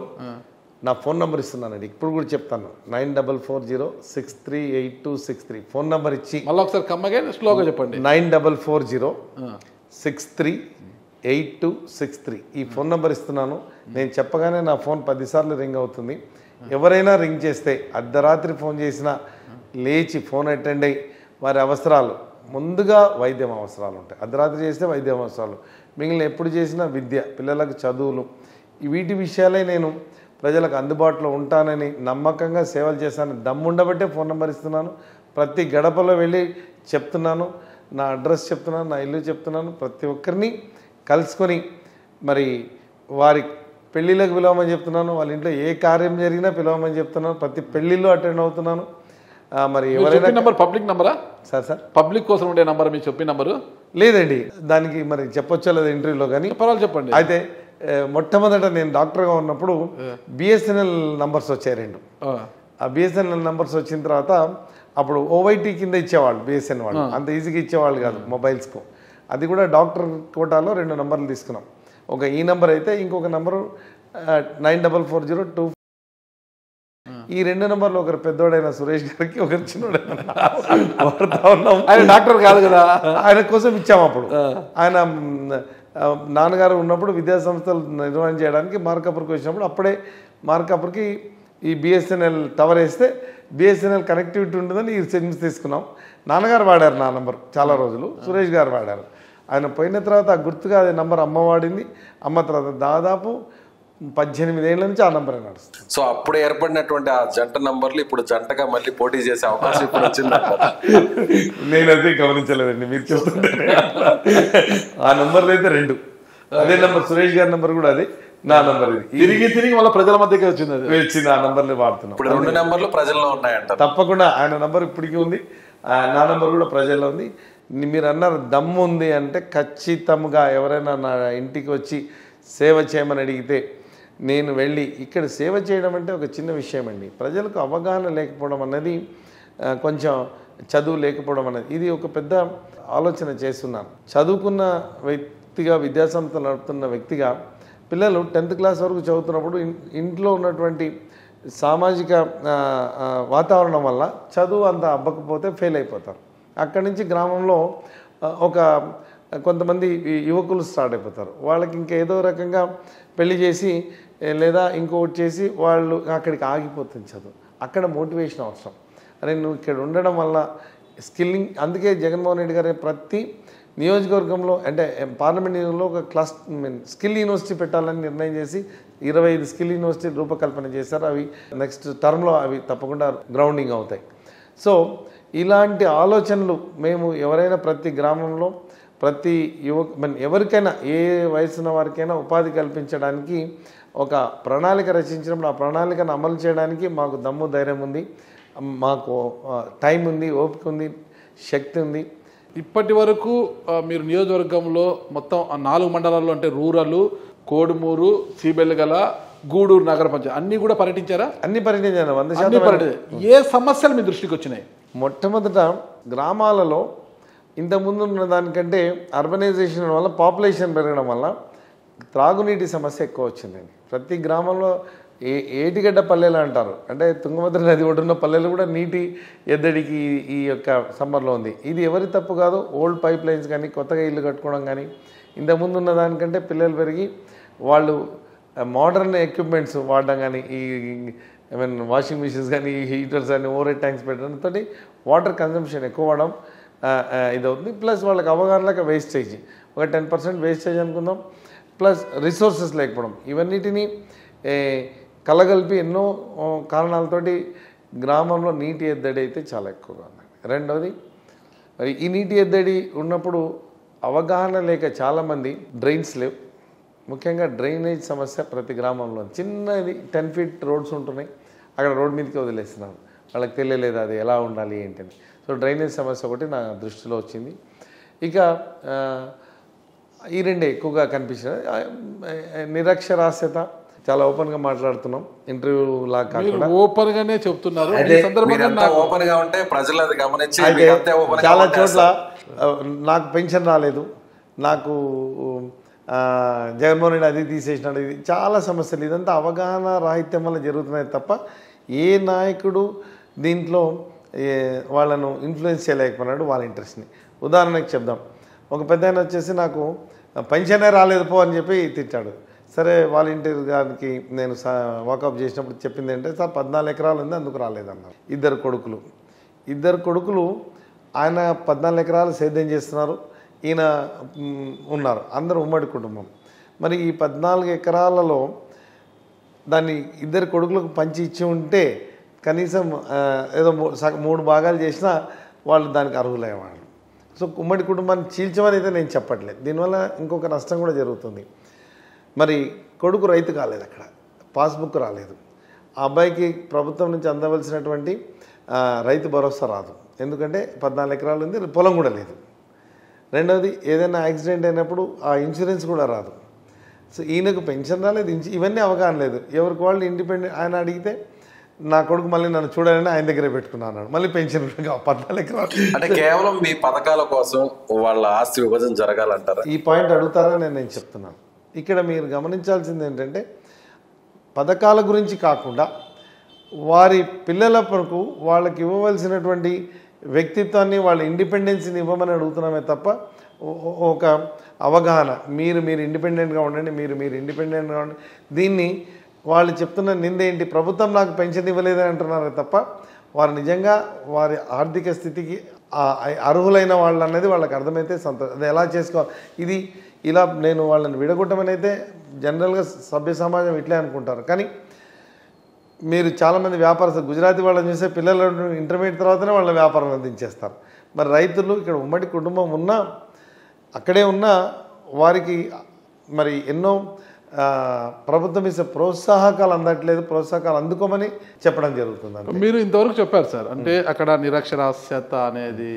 నా ఫోన్ నెంబర్ ఇస్తున్నానండి, ఇప్పుడు కూడా చెప్తాను. 9440638263 ఫోన్ నెంబర్ ఇచ్చి మళ్ళీ ఒకసారి కమ్మగా స్లోగా చెప్పండి. 9440638263 ఈ ఫోన్ నెంబర్ ఇస్తున్నాను. నేను చెప్పగానే నా ఫోన్ 10 సార్లు రింగ్ అవుతుంది. ఎవరైనా రింగ్ చేస్తే అర్ధరాత్రి ఫోన్ చేసినా లేచి ఫోన్ అటెండ్ అయ్యి వారి అవసరాలు, ముందుగా వైద్యం అవసరాలు ఉంటాయి, అర్ధరాత్రి చేస్తే వైద్యం అవసరాలు, మిగిలిన ఎప్పుడు చేసినా విద్య, పిల్లలకు చదువులు, వీటి విషయాలే నేను ప్రజలకు అందుబాటులో ఉంటానని నమ్మకంగా సేవలు చేశానని దమ్ముండబట్టే ఫోన్ నెంబర్ ఇస్తున్నాను. ప్రతి గడపలో వెళ్ళి చెప్తున్నాను, నా అడ్రస్ చెప్తున్నాను, నా ఇల్లు చెప్తున్నాను. ప్రతి ఒక్కరిని కలుసుకొని మరి వారి పెళ్ళిళ్ళకి పిలవమని చెప్తున్నాను, వాళ్ళ ఇంట్లో ఏ కార్యం జరిగినా పిలవమని చెప్తున్నాను, ప్రతి పెళ్ళిళ్ళు అటెండ్ అవుతున్నాను. మరి ఎవరైనా నంబర్ పబ్లిక్ నంబరా సార్ పబ్లిక్ కోసం ఉండే నంబర్ మీరు చెప్పిన నంబరు లేదండి, దానికి మరి చెప్పొచ్చో లేదా ఇంటర్వ్యూలో, కానీ పర్వాలేదు చెప్పండి. అయితే మొట్టమొదట నేను డాక్టర్గా ఉన్నప్పుడు బిఎస్ఎన్ఎల్ నంబర్స్ వచ్చాయి 2. ఆ బిఎస్ఎన్ఎల్ నంబర్స్ వచ్చిన తర్వాత అప్పుడు ఓవైటీ కింద ఇచ్చేవాళ్ళు బిఎస్ఎన్ వాళ్ళు, అంత ఈజీగా ఇచ్చేవాళ్ళు కాదు మొబైల్స్కు. అది కూడా డాక్టర్ కోటాలో 2 నంబర్లు తీసుకున్నాం. ఒక ఈ నంబర్ అయితే ఇంకొక నంబరు 9440 ఈ 2 నంబర్లు ఒకరు పెద్దోడైన సురేష్ గారికి, ఒకరు చిన్నోడైన వాడుతా ఉన్నాం. ఆయన డాక్టర్ కాదు కదా, ఆయన కోసం ఇచ్చాము. అప్పుడు ఆయన నాన్నగారు ఉన్నప్పుడు విద్యా సంస్థలు నిర్వహణ చేయడానికి మార్కాపూర్కి వచ్చినప్పుడు అప్పుడే మార్కాపూర్కి ఈ బిఎస్ఎన్ఎల్ టవర్ వేస్తే బిఎస్ఎన్ఎల్ కనెక్టివిటీ ఉంటుందని ఈ సిమ్స్ తీసుకున్నాం. నాన్నగారు వాడారు నా నంబర్ చాలా రోజులు, సురేష్ గారు వాడారు. ఆయన పోయిన తర్వాత గుర్తుగా అదే నంబర్ అమ్మ వాడింది. అమ్మ తర్వాత దాదాపు 18 ఏళ్ళ నుంచి ఆ నంబరే నడుస్తుంది. సో అప్పుడు ఏర్పడినటువంటి ఆ జంట నంబర్లు ఇప్పుడు జంటగా మళ్ళీ పోటీ చేసే అవకాశం ఇప్పుడు వచ్చింది. నేనైతే గమనించలేదండి, మీరు చెప్తుంటే. ఆ నంబర్లు అయితే 2, అదే నంబర్ సురేష్ గారి నంబర్ కూడా అదే, నా నంబర్ ఇది తిరిగి మళ్ళీ ప్రజల మధ్యకి వచ్చింది. ఆ నంబర్లు వాడుతున్నాం. ఇప్పుడు 2 నంబర్లు ప్రజల్లో ఉన్నాయంట. తప్పకుండా ఆయన నంబర్ ఇప్పటికీ ఉంది, నా నంబర్ కూడా ప్రజల్లో ఉంది. మీరు అన్నారు దమ్ము ఉంది అంటే ఖచ్చితంగా ఎవరైనా నా ఇంటికి వచ్చి సేవ చేయమని అడిగితే నేను వెళ్ళి, ఇక్కడ సేవ చేయడం అంటే ఒక చిన్న విషయం అండి. ప్రజలకు అవగాహన లేకపోవడం అన్నది, కొంచెం చదువు లేకపోవడం అనేది, ఇది ఒక పెద్ద ఆలోచన చేస్తున్నాను. చదువుకున్న వ్యక్తిగా, విద్యాసంస్థలు నడుపుతున్న వ్యక్తిగా పిల్లలు 10th క్లాస్ వరకు చదువుతున్నప్పుడు ఇంట్లో ఉన్నటువంటి సామాజిక వాతావరణం వల్ల చదువు అంత అబ్బకపోతే ఫెయిల్ అయిపోతారు. అక్కడి నుంచి గ్రామంలో కొంతమంది యువకులు స్టార్ట్ అయిపోతారు. వాళ్ళకి ఇంకేదో రకంగా పెళ్లి చేసి లేదా ఇంకొకటి చేసి వాళ్ళు అక్కడికి ఆగిపోతుంది చదువు. అక్కడ మోటివేషన్ అవసరం. అరే నువ్వు ఇక్కడ ఉండడం వల్ల స్కిల్లింగ్, అందుకే జగన్మోహన్ రెడ్డి గారి ప్రతి నియోజకవర్గంలో అంటే పార్లమెంట్ నియోజకవర్గంలో ఒక స్కిల్ యూనివర్సిటీ పెట్టాలని నిర్ణయం చేసి 25 స్కిల్ యూనివర్సిటీ రూపకల్పన చేశారు. అవి నెక్స్ట్ టర్మ్లో అవి తప్పకుండా గ్రౌండింగ్ అవుతాయి. సో ఇలాంటి ఆలోచనలు మేము ఎవరైనా ప్రతి గ్రామంలో ప్రతి ఎవరికైనా ఏ వయసున్న వారికైనా ఉపాధి కల్పించడానికి ఒక ప్రణాళిక రచించినప్పుడు ఆ ప్రణాళికను అమలు చేయడానికి మాకు దమ్ము ధైర్యం ఉంది, మాకు టైం ఉంది, ఓపిక ఉంది, శక్తి ఉంది. ఇప్పటి వరకు మీరు నియోజకవర్గంలో మొత్తం 4 మండలాల్లో అంటే రూరల్, కోడుమూరు, సీబెల్గల, గూడూరు నగర పంచాయతీ అన్నీ కూడా పర్యటించారా? అన్నీ పర్యటించాను. 100%. ఏ సమస్యలు మీ దృష్టికి వచ్చినాయి? మొట్టమొదట గ్రామాలలో ఇంతకుముందు ఉన్న దానికంటే అర్బనైజేషన్ వల్ల, పాపులేషన్ పెరగడం వల్ల త్రాగునీటి సమస్య ఎక్కువ వచ్చిందండి. ప్రతి గ్రామంలో ఏటిగడ్డ పల్లెలు అంటారు, అంటే తుంగభద్ర నది ఒడ్డున్న పల్లెలు కూడా నీటి ఎద్దడికి ఈ యొక్క సమ్మర్లో ఉంది. ఇది ఎవరి తప్పు కాదు. ఓల్డ్ పైప్ లైన్స్ కానీ, కొత్తగా ఇల్లు కట్టుకోవడం కానీ, ఇంతకుముందు ఉన్న దానికంటే పిల్లలు పెరిగి వాళ్ళు మోడర్న్ ఎక్విప్మెంట్స్ వాడడం కానీ, ఈ వాషింగ్ మిషన్స్ కానీ, ఈ హీటర్స్ కానీ, ఓవర్ హెడ్ ట్యాంక్స్ పెట్టడంతో వాటర్ కన్జంప్షన్ ఎక్కువ అవడం ఇదవుతుంది. ప్లస్ వాళ్ళకి అవగాహన లేక వేస్టేజ్, ఒక 10% వేస్టేజ్ అనుకుందాం, ప్లస్ రిసోర్సెస్ లేకపోవడం, ఇవన్నిటినీ కలగలిపి ఎన్నో కారణాలతోటి గ్రామంలో నీటి ఎద్దడి అయితే చాలా ఎక్కువగా ఉందండి. రెండవది, మరి ఈ నీటి ఎద్దడి ఉన్నప్పుడు అవగాహన లేక చాలామంది డ్రైన్స్ లేవు. ముఖ్యంగా డ్రైనేజ్ సమస్య ప్రతి గ్రామంలో చిన్నది 10 feet రోడ్స్ ఉంటున్నాయి, అక్కడ రోడ్ మీదకి వదిలేస్తున్నారు. వాళ్ళకి తెలియలేదు అది ఎలా ఉండాలి ఏంటని. సో డ్రైనేజ్ సమస్య ఒకటి నా దృష్టిలో వచ్చింది. ఇక ఈ 2 ఎక్కువగా కనిపించినది. నిరక్షరాస్యత, చాలా ఓపెన్గా మాట్లాడుతున్నాం, ఇంటర్వ్యూ లాగా కాకుండా ఓపెన్ గానే చెప్తున్నారు. ఓపెన్ గా ఉంటే ప్రజలు అది గమనించి చాలా చోట్ల నాకు పెన్షన్ రాలేదు, నాకు జగన్మోహన్ రెడ్డి అది తీసేసినాడు, ఇది చాలా సమస్యలు. ఇదంతా అవగాహన రాహిత్యం వల్ల జరుగుతున్నాయి తప్ప ఏ నాయకుడు దీంట్లో వాళ్ళను ఇన్ఫ్లుయెన్స్ చేయలేకపోయినాడు వాళ్ళ ఇంట్రెస్ట్ని. ఉదాహరణకి చెప్దాం, ఒక పెద్ద ఆయన వచ్చేసి నాకు పెన్షనే రాలేదు పో అని చెప్పి తిట్టాడు. సరే వాలంటీర్ గారికి నేను వాకప్ చేసినప్పుడు చెప్పింది ఏంటంటే, సార్ 14 ఎకరాలు ఉంది అందుకు రాలేదన్నారు. 2 కొడుకులు ఆయన 14 ఎకరాలు సేద్యం చేస్తున్నారు, ఈయన ఉన్నారు, అందరూ ఉమ్మడి కుటుంబం. మరి ఈ 14 ఎకరాలలో దాన్ని ఇద్దరు కొడుకులకు పంచి ఇచ్చి ఉంటే కనీసం ఏదో 3 భాగాలు చేసినా వాళ్ళు దానికి అర్హులయ్యేవాళ్ళు. సో ఉమ్మడి కుటుంబాన్ని చీల్చమని అయితే నేను చెప్పట్లేదు. దీనివల్ల ఇంకొక నష్టం కూడా జరుగుతుంది. మరి కొడుకు రైతు కాలేదు, అక్కడ పాస్బుక్ రాలేదు, ఆ అబ్బాయికి ప్రభుత్వం నుంచి అందవలసినటువంటి రైతు భరోసా రాదు. ఎందుకంటే 14 ఎకరాలు ఉంది, పొలం కూడా లేదు. రెండవది ఏదైనా యాక్సిడెంట్ అయినప్పుడు ఆ ఇన్సూరెన్స్ కూడా రాదు. సో ఈయనకు పెన్షన్ రాలేదు, ఇవన్నీ అవగాహన లేదు. ఎవరికి వాళ్ళు ఇండిపెండెంట్. ఆయన అడిగితే నా కొడుకు మళ్ళీ నన్ను చూడాలని ఆయన దగ్గరే పెట్టుకున్నాను, మళ్ళీ పెన్షన్ 14 ఎకరాలు. అంటే కేవలం మీ పథకాల కోసం వాళ్ళ ఆస్తి విభజన జరగాలంటారా? ఈ పాయింట్ అడుగుతారని నేను చెప్తున్నాను. ఇక్కడ మీరు గమనించాల్సింది ఏంటంటే పథకాల గురించి కాకుండా వారి పిల్లల వరకు వాళ్ళకి ఇవ్వవలసినటువంటి వ్యక్తిత్వాన్ని, వాళ్ళ ఇండిపెండెన్స్ని ఇవ్వమని అడుగుతున్నామే తప్ప ఒక అవగాహన, మీరు ఇండిపెండెంట్గా ఉండండి, మీరు ఇండిపెండెంట్గా ఉండండి. దీన్ని వాళ్ళు చెప్తున్న నిందేంటి, ప్రభుత్వం నాకు పెన్షన్ ఇవ్వలేదని అంటున్నారే తప్ప వారు నిజంగా వారి ఆర్థిక స్థితికి అర్హులైన వాళ్ళు అన్నది వాళ్ళకి అర్థమైతే అది ఎలా చేసుకోవాలి. ఇది ఇలా నేను వాళ్ళని విడగొట్టమని అయితే జనరల్గా సభ్య సమాజం ఇట్లే అనుకుంటారు. కానీ మీరు చాలామంది వ్యాపారస్తులు గుజరాతీ వాళ్ళని చూస్తే పిల్లలు ఇంటర్మీడియట్ తర్వాతనే వాళ్ళ వ్యాపారం అందించేస్తారు. మరి రైతులు ఇక్కడ ఉమ్మడి కుటుంబం ఉన్నా అక్కడే ఉన్నా వారికి మరి ఎన్నో ప్రభుత్వం ఇచ్చే ప్రోత్సాహకాలు అందట్లేదు, ప్రోత్సాహకాలు అందుకోమని చెప్పడం జరుగుతుంది. మీరు ఇంతవరకు చెప్పారు సార్, అంటే అక్కడ నిరక్షరాస్యత అనేది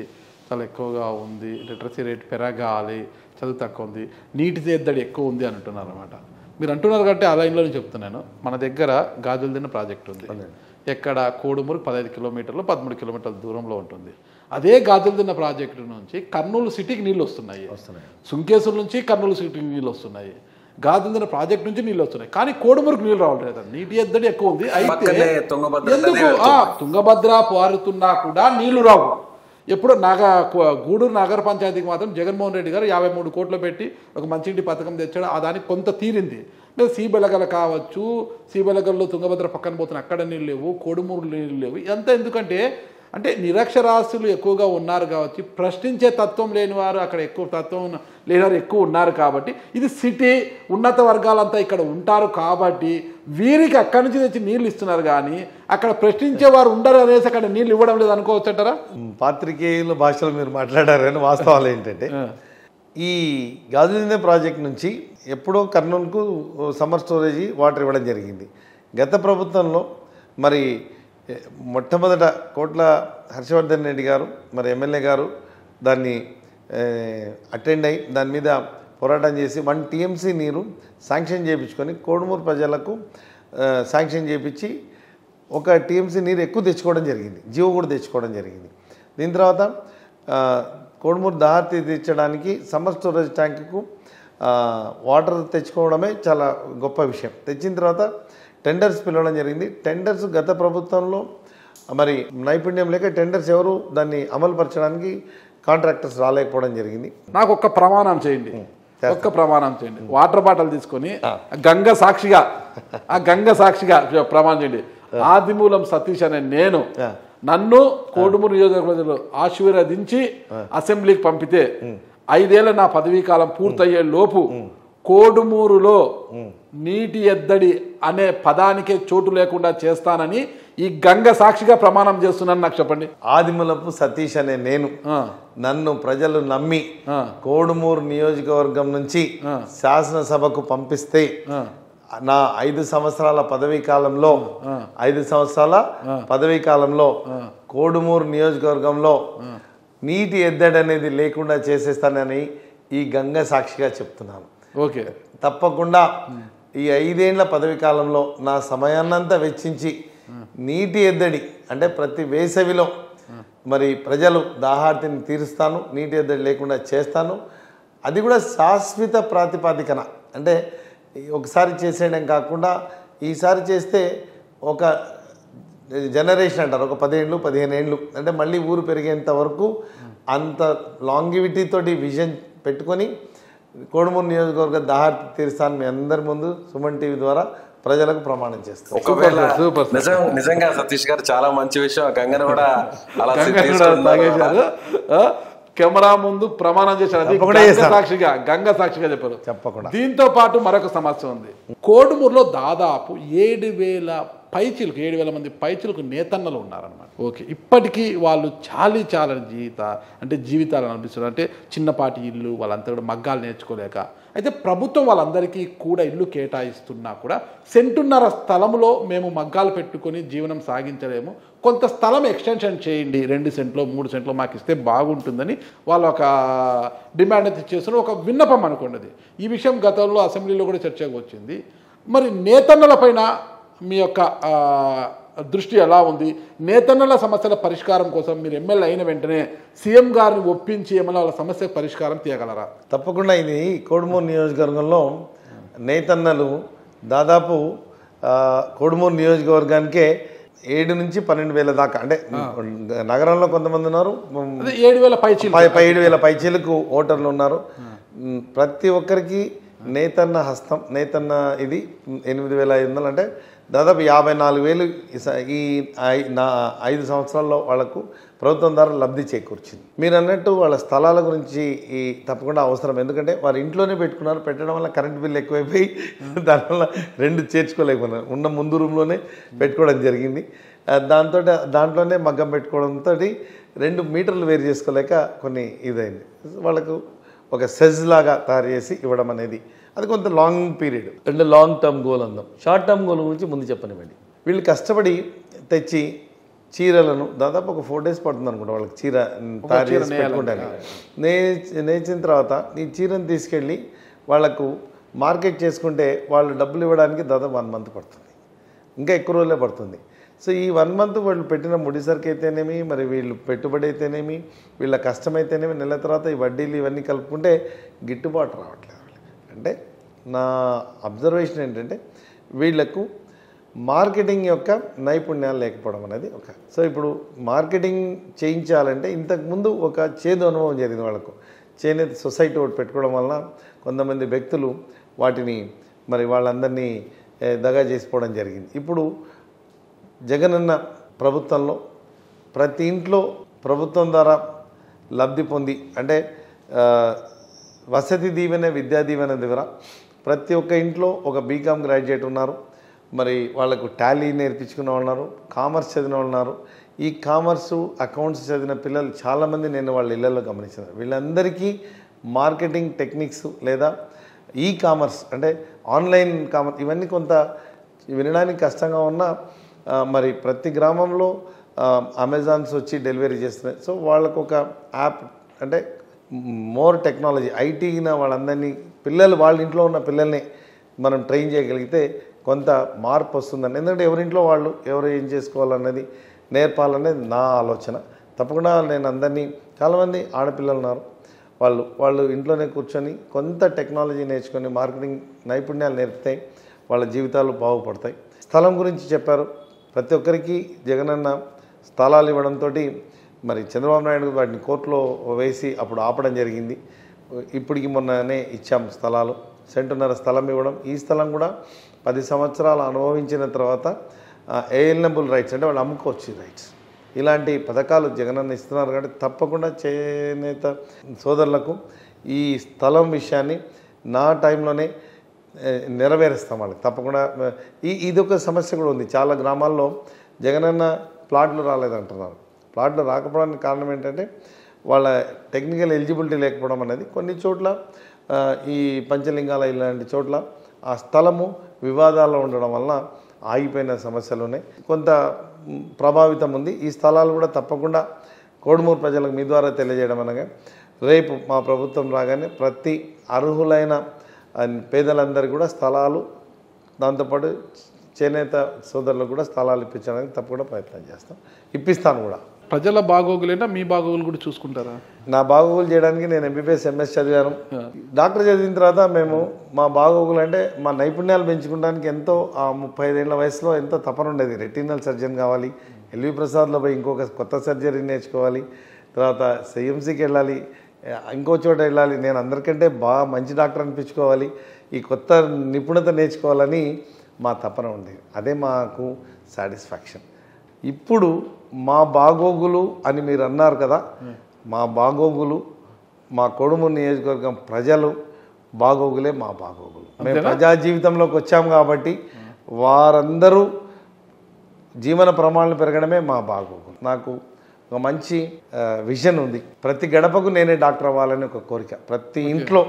చాలా ఎక్కువగా ఉంది, లిటరసీ రేట్ పెరగాలి, చదువు తక్కువ ఉంది, నీటి ఎద్దడి ఎక్కువ ఉంది అంటున్నారు అనమాట. మీరు అంటున్నారు కాబట్టి ఆ లైన్లో నేను చెప్తున్నాను. మన దగ్గర గాజులదిన్న ప్రాజెక్ట్ ఉంది, ఎక్కడ కోడుమూరు 15 కిలోమీటర్లు 13 కిలోమీటర్ల దూరంలో ఉంటుంది. అదే గాజులదిన్న ప్రాజెక్టు నుంచి కర్నూలు సిటీకి నీళ్ళు వస్తున్నాయి, సుంకేశ్వరం నుంచి కర్నూలు సిటీకి నీళ్ళు వస్తున్నాయి, గాజులదిన్న ప్రాజెక్ట్ నుంచి నీళ్ళు వస్తున్నాయి. కానీ కోడుమూరుకు నీళ్ళు రావట్లేదు, నీటి ఎద్దడి ఎక్కువ ఉంది. అయితే ఎందుకు తుంగభద్ర పారుతున్నా కూడా నీళ్లు రావు. ఎప్పుడు గూడూరు నగర పంచాయతీకి మాత్రం జగన్మోహన్ రెడ్డి గారు 53 కోట్లు పెట్టి ఒక మంచింటి పథకం తెచ్చాడు, ఆ దానికి కొంత తీరింది. లేదా సీబెలగల కావచ్చు, సీబెలగల్లో తుంగభద్ర పక్కన పోతున్న అక్కడ నీళ్ళు లేవు, కోడుమూరు నీళ్ళు లేవు. ఇదంతా ఎందుకంటే అంటే నిరక్షరాస్యులు ఎక్కువగా ఉన్నారు కాబట్టి, ప్రశ్నించే తత్వం లేని వారు అక్కడ ఎక్కువ తత్వం లేని వారు ఎక్కువ ఉన్నారు కాబట్టి, ఇది సిటీ ఉన్నత వర్గాలంతా ఇక్కడ ఉంటారు కాబట్టి వీరికి అక్కడి నుంచి తెచ్చి నీళ్ళు ఇస్తున్నారు. కానీ అక్కడ ప్రశ్నించేవారు ఉండరు అనేసి అక్కడ నీళ్ళు ఇవ్వడం లేదు అనుకోవచ్చంటారా? పాత్రికేయుల భాషలో మీరు మాట్లాడారు కానీ వాస్తవాలు ఏంటంటే ఈ గాజులదిన్న ప్రాజెక్ట్ నుంచి ఎప్పుడో కర్నూలుకు సమ్మర్ స్టోరేజీ వాటర్ ఇవ్వడం జరిగింది. గత ప్రభుత్వంలో మరి మొట్టమొదట కోట్ల హర్షవర్ధన్ రెడ్డి గారు మరి ఎమ్మెల్యే గారు దాన్ని అటెండ్ అయ్యి దాని మీద పోరాటం చేసి 1 TMC నీరు శాంక్షన్ చేయించుకొని కోడుమూరు ప్రజలకు శాంక్షన్ చేయించి 1 TMC నీరు ఎక్కువ తెచ్చుకోవడం జరిగింది, జీవో కూడా తెచ్చుకోవడం జరిగింది. దీని తర్వాత కోడుమూరు దాహార్తి తీర్చడానికి సమ్మర్ స్టోరేజ్ ట్యాంకుకు వాటర్ తెచ్చుకోవడమే చాలా గొప్ప విషయం. తెచ్చిన తర్వాత టెండర్స్ పిలవడం జరిగింది. టెండర్స్ గత ప్రభుత్వంలో మరి నైపుణ్యం లేక టెండర్స్ ఎవరు దాన్ని అమలుపరచడానికి కాంట్రాక్టర్స్ రాలేకపోవడం జరిగింది. నాకు ఒక్క ప్రమాణం చేయండి, వాటర్ బాటిల్ తీసుకొని గంగ సాక్షిగా ప్రమాణం చేయండి. ఆదిమూలం సతీష్ అనే నన్ను కోడుమూరు నియోజకవర్గంలో ఆశీర్వదించి అసెంబ్లీకి పంపితే 5 ఏళ్ల నా పదవీ కాలం పూర్తయ్యే లోపు కోడుమూరులో నీటి ఎద్దడి అనే పదానికే చోటు లేకుండా చేస్తానని ఈ గంగ సాక్షిగా ప్రమాణం చేస్తున్నాను. నాకు చెప్పండి. ఆదిమూలపు సతీష్ అనే నన్ను ప్రజలు నమ్మి కోడుమూరు నియోజకవర్గం నుంచి శాసనసభకు పంపిస్తే నా 5 సంవత్సరాల పదవీ కాలంలో కోడుమూరు నియోజకవర్గంలో నీటి ఎద్దడి అనేది లేకుండా చేసేస్తానని ఈ గంగ సాక్షిగా చెప్తున్నాను. ఓకే, తప్పకుండా ఈ 5 ఏళ్ల పదవి కాలంలో నా సమయాన్నంతా వెచ్చించి నీటి ఎద్దడి అంటే ప్రతి వేసవిలో మరి ప్రజలు దాహార్తిని తీరుస్తాను, నీటి ఎద్దడి లేకుండా చేస్తాను. అది కూడా శాశ్వత ప్రాతిపదికన, అంటే ఒకసారి చేసేయడం కాకుండా ఈసారి చేస్తే ఒక జనరేషన్ అంటారు, ఒక 10 ఏళ్ళు 15 ఏళ్ళు అంటే మళ్ళీ ఊరు పెరిగేంత వరకు అంత లాంగివిటీ తోటి విజన్ పెట్టుకొని కోడుమూరు నియోజకవర్గ దాహార్తి తీరుస్తాను మీ అందరి ముందు సుమన్ టీవీ ద్వారా ప్రజలకు ప్రమాణం చేస్తాను. ఒకవేళ నిజంగా సతీష్ గారు చాలా మంచి విషయం, గంగను కూడా అలా కెమెరా ముందు ప్రమాణం చేశారు. అది గంగ సాక్షిగా చెప్పారు. చెప్పకుండా దీంతో పాటు మరొక సమస్య ఉంది. కోడుమూరులో దాదాపు 7,000 పైచిలకు 7,000 మంది పైచిలకు నేతన్నలు ఉన్నారన్నమాట. ఓకే, ఇప్పటికీ వాళ్ళు చాలని జీవితాలను అనిపిస్తున్నారు. అంటే చిన్నపాటి ఇల్లు, వాళ్ళంతా కూడా మగ్గాలు నేర్చుకోలేక. అయితే ప్రభుత్వం వాళ్ళందరికీ కూడా ఇల్లు కేటాయిస్తున్నా కూడా 1.5 సెంటు స్థలంలో మేము మగ్గాలు పెట్టుకొని జీవనం సాగించలేము, కొంత స్థలం ఎక్స్టెన్షన్ చేయండి, 2 సెంట్లో 3 సెంట్లో మాకు ఇస్తే బాగుంటుందని వాళ్ళు ఒక డిమాండ్ అయితే చేస్తున్నారు. ఒక విన్నపం అనుకోండి. ఈ విషయం గతంలో అసెంబ్లీలో కూడా చర్చకు వచ్చింది. మరి నేతన్నల పైన మీ యొక్క దృష్టి ఎలా ఉంది? నేతన్నల సమస్యల పరిష్కారం కోసం మీరు ఎమ్మెల్యే అయిన వెంటనే సీఎం గారిని ఒప్పించి ఏమైనా వాళ్ళ సమస్య పరిష్కారం తీయగలరా? తప్పకుండా. ఇది కోడుమూరు నియోజకవర్గంలో నేతన్నలు దాదాపు కోడుమూరు నియోజకవర్గానికే 7 నుంచి 12,000 దాకా, అంటే నగరంలో కొంతమంది ఉన్నారు, 7,000 పైచీలకు ఓటర్లు ఉన్నారు. ప్రతి ఒక్కరికి నేతన్న హస్తం, నేతన్న ఇది 8,500, అంటే దాదాపు 54,000 ఈ 5 సంవత్సరాల్లో వాళ్లకు ప్రభుత్వం ద్వారా లబ్ధి చేకూర్చింది. మీరు అన్నట్టు వాళ్ళ స్థలాల గురించి తప్పకుండా అవసరం. ఎందుకంటే వారు ఇంట్లోనే పెట్టుకున్నారు. పెట్టడం వల్ల కరెంట్ బిల్ ఎక్కువైపోయి దానివల్ల 2 చేర్చుకోలేకపోయినారు. ఉన్న ముందు రూమ్లోనే పెట్టుకోవడం జరిగింది. దాంట్లోనే మగ్గం పెట్టుకోవడంతో 2 మీటర్లు వేరు చేసుకోలేక కొన్ని ఇదైంది. వాళ్ళకు ఒక సెజ్ లాగా తయారు చేసి ఇవ్వడం అనేది అది కొంత లాంగ్ పీరియడ్, అంటే లాంగ్ టర్మ్ గోల్ అందాం. షార్ట్ టర్మ్ గోల్ గురించి ముందు చెప్పనివ్వండి. వీళ్ళు కష్టపడి తెచ్చి చీరలను దాదాపు ఒక 4 days పడుతుంది అనుకుంటా వాళ్ళకి చీర తయారు చేసి పెట్టుకుంటాను. నేర్చిన తర్వాత ఈ చీరను తీసుకెళ్ళి వాళ్లకు మార్కెట్ చేసుకుంటే వాళ్ళు డబ్బులు ఇవ్వడానికి దాదాపు 1 month పడుతుంది, ఇంకా ఎక్కువ రోజులే పడుతుంది. సో ఈ 1 month వాళ్ళు పెట్టిన ముడిసరికి అయితేనేమి, మరి వీళ్ళు పెట్టుబడి అయితేనేమి, వీళ్ళ కష్టమైతేనేమి, నెల తర్వాత ఈ వడ్డీలు ఇవన్నీ కలుపుకుంటే గిట్టుబాటు రావట్లేదు. అంటే నా అబ్జర్వేషన్ ఏంటంటే వీళ్లకు మార్కెటింగ్ యొక్క నైపుణ్యాలు లేకపోవడం అనేది ఒక. సో ఇప్పుడు మార్కెటింగ్ చేయించాలంటే ఇంతకుముందు ఒక చేదు అనుభవం జరిగింది వాళ్ళకు. చేనేత సొసైటీ ఒకటి పెట్టుకోవడం వలన కొంతమంది వ్యక్తులు వాటిని మరి వాళ్ళందరినీ దగా చేసిపోవడం జరిగింది. ఇప్పుడు జగనన్న ప్రభుత్వంలో ప్రతి ఇంట్లో ప్రభుత్వం ద్వారా లబ్ధి పొంది, అంటే వసతి దీవెన, విద్యా దీవెన ద్వారా ప్రతి ఒక్క ఇంట్లో ఒక బీకామ్ గ్రాడ్యుయేట్ ఉన్నారు, మరి వాళ్ళకు టాలీ నేర్పించుకున్న వాళ్ళు ఉన్నారు, కామర్స్ చదివిన వాళ్ళు ఉన్నారు. ఈ కామర్సు అకౌంట్స్ చదివిన పిల్లలు చాలామంది నేను వాళ్ళ ఇళ్లలో గమనించాను. వీళ్ళందరికీ మార్కెటింగ్ టెక్నిక్స్ లేదా ఈ కామర్స్ అంటే ఆన్లైన్ కామర్స్ ఇవన్నీ కొంత వినడానికి కష్టంగా ఉన్నా మరి ప్రతి గ్రామంలో అమెజాన్స్ వచ్చి డెలివరీ చేస్తున్నాయి. సో వాళ్ళకు ఒక యాప్, అంటే మోర్ టెక్నాలజీ ఐటీన వాళ్ళందరినీ పిల్లలు వాళ్ళ ఇంట్లో ఉన్న పిల్లల్ని మనం ట్రైన్ చేయగలిగితే కొంత మార్పు వస్తుందని. ఎందుకంటే ఎవరింట్లో వాళ్ళు ఎవరు ఏం చేసుకోవాలన్నది నేర్పాలనేది నా ఆలోచన. తప్పకుండా నేను అందరినీ, చాలామంది ఆడపిల్లలు ఉన్నారు, వాళ్ళు ఇంట్లోనే కూర్చొని కొంత టెక్నాలజీ నేర్చుకొని మార్కెటింగ్ నైపుణ్యాలు నేర్పితే వాళ్ళ జీవితాలు బాగుపడతాయి. స్థలం గురించి చెప్పారు. ప్రతి ఒక్కరికి జగనన్న స్థలాలు ఇవ్వడంతో మరి చంద్రబాబు నాయుడు వాటిని కోర్టులో వేసి అప్పుడు ఆపడం జరిగింది. ఇప్పటికి మొన్ననే ఇచ్చాం స్థలాలు, 1.5 సెంటు స్థలం ఇవ్వడం. ఈ స్థలం కూడా 10 సంవత్సరాలు అనుభవించిన తర్వాత ఏఎల్నబుల్ రైట్స్, అంటే వాళ్ళు అమ్ముకోవచ్చు రైట్స్. ఇలాంటి పథకాలు జగనన్న ఇస్తున్నారు కాబట్టి తప్పకుండా చేనేత సోదరులకు ఈ స్థలం విషయాన్ని నా టైంలోనే నెరవేరుస్తాం వాళ్ళకి. తప్పకుండా ఇదొక సమస్య కూడా ఉంది. చాలా గ్రామాల్లో జగనన్న ప్లాట్లు రాలేదంటున్నారు. ప్లాట్లు రాకపోవడానికి కారణం ఏంటంటే వాళ్ళ టెక్నికల్ ఎలిజిబిలిటీ లేకపోవడం అనేది. కొన్ని చోట్ల ఈ పంచలింగాల ఇలాంటి చోట్ల ఆ స్థలము వివాదాల్లో ఉండడం వల్ల ఆగిపోయిన సమస్యలు ఉన్నాయి. కొంత ప్రభావితం ఉంది. ఈ స్థలాలు కూడా తప్పకుండా కోడుమూరు ప్రజలకు మీ ద్వారా తెలియజేయడం అనగా, రేపు మా ప్రభుత్వం రాగానే ప్రతి అర్హులైన పేదలందరికీ కూడా స్థలాలు, దాంతోపాటు చేనేత సోదరులకు కూడా స్థలాలు ఇప్పించడానికి తప్పకుండా ప్రయత్నం చేస్తాం, ఇప్పిస్తాను కూడా. ప్రజల బాగోగులేనా మీ బాగోగులు కూడా చూసుకుంటారా? నా బాగోగులు చేయడానికి నేను ఎంబీబీఎస్ ఎంఎస్ చదివాను. డాక్టర్ చదివిన తర్వాత మేము మా బాగోగులు అంటే మా నైపుణ్యాలు పెంచుకోవడానికి ఎంతో 35 ఏళ్ల వయసులో ఎంతో తపన ఉండేది. రెటినల్ సర్జన్ కావాలి, ఎల్వి ప్రసాద్లో పోయి ఇంకొక కొత్త సర్జరీ నేర్చుకోవాలి, తర్వాత సిఎంసీకి వెళ్ళాలి, ఇంకో చోట వెళ్ళాలి, నేను అందరికంటే బాగా మంచి డాక్టర్ అనిపించుకోవాలి, ఈ కొత్త నిపుణత నేర్చుకోవాలని మా తపన ఉండేది. అదే మాకు సాటిస్ఫాక్షన్. ఇప్పుడు మా బాగోగులు అని మీరు అన్నారు కదా, మా బాగోగులు, మా కోడుమూరు నియోజకవర్గం ప్రజలు బాగోగులే మా బాగోగులు. మేము ప్రజా జీవితంలోకి వచ్చాము కాబట్టి వారందరూ జీవన ప్రమాణాలు పెరగడమే మా బాగోగులు. నాకు ఒక మంచి విజన్ ఉంది. ప్రతి గడపకు నేనే డాక్టర్ అవ్వాలని ఒక కోరిక. ప్రతి ఇంట్లో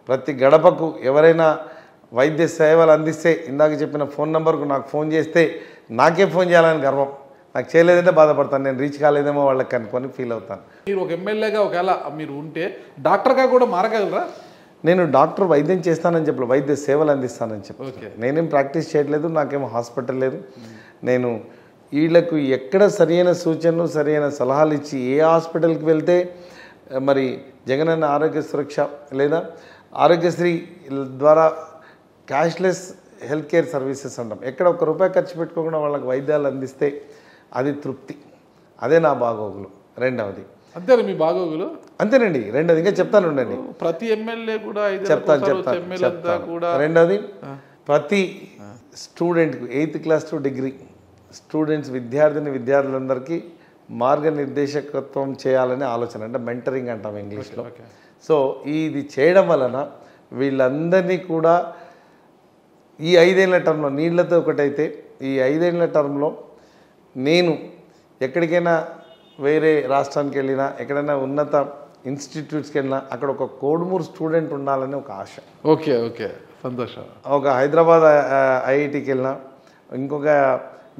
ప్రతి గడపకు ఎవరైనా వైద్య సేవలు అందిస్తే, ఇందాక చెప్పిన ఫోన్ నెంబర్కు నాకు ఫోన్ చేస్తే నాకే ఫోన్ చేయాలని గర్వం. నాకు చేయలేదంటే బాధపడతాను, నేను రీచ్ కాలేదేమో వాళ్ళకి కనుక్కొని ఫీల్ అవుతాను. మీరు ఒక ఎమ్మెల్యేగా ఒకవేళ మీరు ఉంటే డాక్టర్గా కూడా మారగలరా? నేను డాక్టర్ వైద్యం చేస్తానని చెప్పలేదు, వైద్య సేవలు అందిస్తానని చెప్పి. నేనేం ప్రాక్టీస్ చేయట్లేదు, నాకేమో హాస్పిటల్ లేదు. నేను వీళ్ళకు ఎక్కడ సరైన సూచనలు సరైన సలహాలు ఇచ్చి ఏ హాస్పిటల్కి వెళ్తే మరి జగనన్న ఆరోగ్య సురక్ష లేదా ఆరోగ్యశ్రీ ద్వారా క్యాష్లెస్ హెల్త్ కేర్ సర్వీసెస్ అంటాం, ఎక్కడ ₹1 ఖర్చు పెట్టుకోకుండా వాళ్ళకి వైద్యాలు అందిస్తే అది తృప్తి. అదే నా బాగోగులు. రెండవది అంతేనా మీ బాగోగులు? అంతేనండి. రెండవది ఇంకా చెప్తాను ఉండండి, ప్రతి ఎమ్మెల్యే కూడా చెప్తాను. రెండవది ప్రతి స్టూడెంట్కి 8th class to degree students విద్యార్థులందరికీ మార్గనిర్దేశకత్వం చేయాలనే ఆలోచన, అంటే మెంటరింగ్ అంటాం ఇంగ్లీష్లో. సో ఇది చేయడం వలన వీళ్ళందరినీ కూడా ఈ 5 ఏళ్ల టర్మ్లో నీళ్లతో ఒకటైతే ఈ 5 ఏళ్ల టర్మ్లో నేను ఎక్కడికైనా వేరే రాష్ట్రానికి వెళ్ళినా, ఎక్కడైనా ఉన్నత ఇన్స్టిట్యూట్స్కి వెళ్ళినా అక్కడ ఒక కోడుమూరు స్టూడెంట్ ఉండాలని ఒక ఆశ. ఓకే ఓకే, సంతోషం. ఒక హైదరాబాద్ ఐఐటికి వెళ్ళినా, ఇంకొక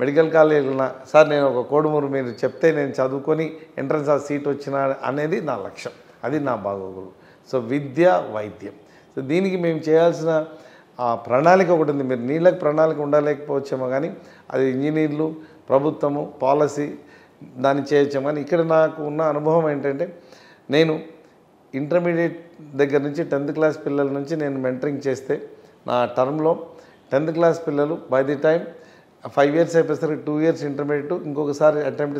మెడికల్ కాలేజ్ వెళ్ళినా, సార్ నేను ఒక కోడుమూరు మీరు చెప్తే నేను చదువుకొని ఎంట్రన్స్ సీట్ వచ్చిన అనేది నా లక్ష్యం. అది నా బాగోగులు. సో విద్య వైద్యం. సో దీనికి మేము చేయాల్సిన ప్రణాళిక ఒకటి ఉంది. మీరు నీళ్ళకి ప్రణాళిక ఉండలేకపోవచ్చేమో కానీ అది ఇంజనీర్లు, ప్రభుత్వము, పాలసీ దాన్ని చేయొచ్చాము. కానీ ఇక్కడ నాకు ఉన్న అనుభవం ఏంటంటే, నేను ఇంటర్మీడియట్ దగ్గర నుంచి 10th క్లాస్ పిల్లల నుంచి నేను మెంటరింగ్ చేస్తే నా టర్మ్లో 10th క్లాస్ పిల్లలు బై ది టైం 5 years అయిపోయేసరికి 2 years ఇంటర్మీడియట్, ఇంకొకసారి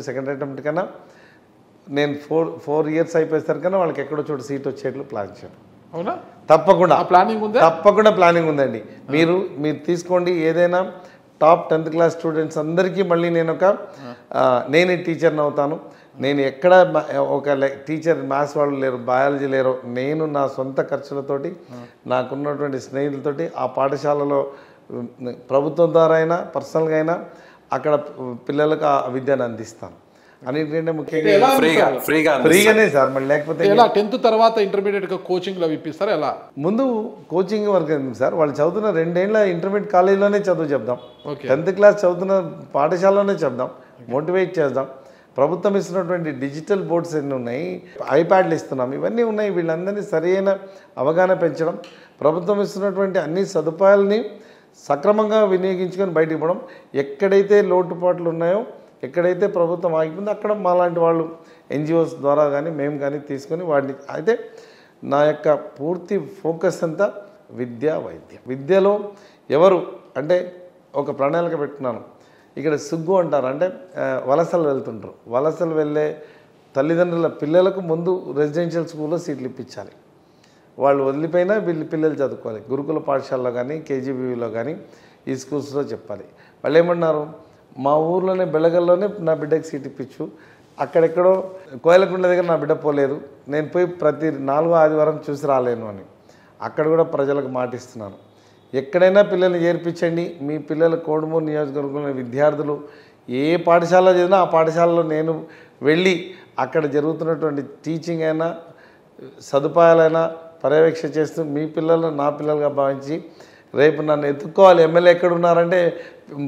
సెకండ్ అటెంప్ట్ కన్నా నేను 4 years అయిపోయేసరికన్నా వాళ్ళకి ఎక్కడో చోటు సీట్ వచ్చేట్లు ప్లాన్ చేయాలి. అవునా? తప్పకుండా ప్లానింగ్ ఉంది, తప్పకుండా ప్లానింగ్ ఉందండి. మీరు తీసుకోండి, ఏదైనా టాప్ 10th క్లాస్ స్టూడెంట్స్ అందరికీ మళ్ళీ నేనే టీచర్ని అవుతాను. నేను ఎక్కడ ఒక టీచర్ మ్యాథ్స్ వాళ్ళు లేరు, బయాలజీ లేరు, నేను నా సొంత ఖర్చులతోటి నాకున్నటువంటి స్నేహితులతోటి ఆ పాఠశాలలో ప్రభుత్వం ద్వారా అయినా పర్సనల్గా అయినా అక్కడ పిల్లలకు ఆ విద్యను అందిస్తాను. అన్నిటికంటే ముఖ్యంగా ఫ్రీగానే సార్. మళ్ళీ లేకపోతే 10th తర్వాత ఇంటర్మీడియట్ కోచింగ్లో ఇప్పిస్తారు. ఎలా ముందు కోచింగ్ వరకు ఎందుకు సార్, వాళ్ళు చదువుతున్న 2 ఏళ్ల ఇంటర్మీడియట్ కాలేజీలోనే చదువు చెప్దాం, 10th క్లాస్ చదువుతున్న పాఠశాలలోనే చెప్దాం, మోటివేట్ చేద్దాం. ప్రభుత్వం ఇస్తున్నటువంటి డిజిటల్ బోర్డ్స్ ఎన్ని ఉన్నాయి, ఐప్యాడ్లు ఇస్తున్నాం, ఇవన్నీ ఉన్నాయి. వీళ్ళందరినీ సరైన అవగాహన పెంచడం, ప్రభుత్వం ఇస్తున్నటువంటి అన్ని సదుపాయాలని సక్రమంగా వినియోగించుకొని బయటికి పోవడం. ఎక్కడైతే లోటుపాట్లు ఉన్నాయో, ఎక్కడైతే ప్రభుత్వం ఆగిపోయిందో అక్కడ మాలాంటి వాళ్ళు ఎన్జిఓస్ ద్వారా కానీ మేము కానీ తీసుకొని వాటిని. అయితే నా యొక్క పూర్తి ఫోకస్ అంతా విద్య వైద్యం. విద్యలో ఎవరు అంటే ఒక ప్రణాళిక పెట్టుకున్నాను. ఇక్కడ సిగ్గు అంటారు, అంటే వలసలు వెళ్తుంటారు. వలసలు వెళ్ళే తల్లిదండ్రుల పిల్లలకు ముందు రెసిడెన్షియల్ స్కూల్లో సీట్లు ఇప్పించాలి. వాళ్ళు వదిలిపోయినా వీళ్ళు పిల్లలు చదువుకోవాలి. గురుకుల పాఠశాలలో కానీ కేజీబీవీలో కానీ ఈ స్కూల్స్లో చెప్పాలి. వాళ్ళు ఏమన్నారు, మా ఊర్లోనే బెళగల్లోనే నా బిడ్డకి సీట్ ఇప్పించు, అక్కడెక్కడో కోయలకుండ దగ్గర నా బిడ్డ పోలేదు, నేను పోయి ప్రతి 4వ ఆదివారం చూసి రాలేను అని. అక్కడ కూడా ప్రజలకు మాటిస్తున్నాను, ఎక్కడైనా పిల్లల్ని చేర్పించండి. మీ పిల్లలు కోడుమూరు నియోజకవర్గంలో విద్యార్థులు ఏ పాఠశాల చదివినా ఆ పాఠశాలలో నేను వెళ్ళి అక్కడ జరుగుతున్నటువంటి టీచింగ్ అయినా సదుపాయాలైనా పర్యవేక్షణ చేస్తూ మీ పిల్లలు నా పిల్లలుగా భావించి రేపు నన్ను ఎత్తుక్కోవాలి. ఎమ్మెల్యే ఎక్కడ ఉన్నారంటే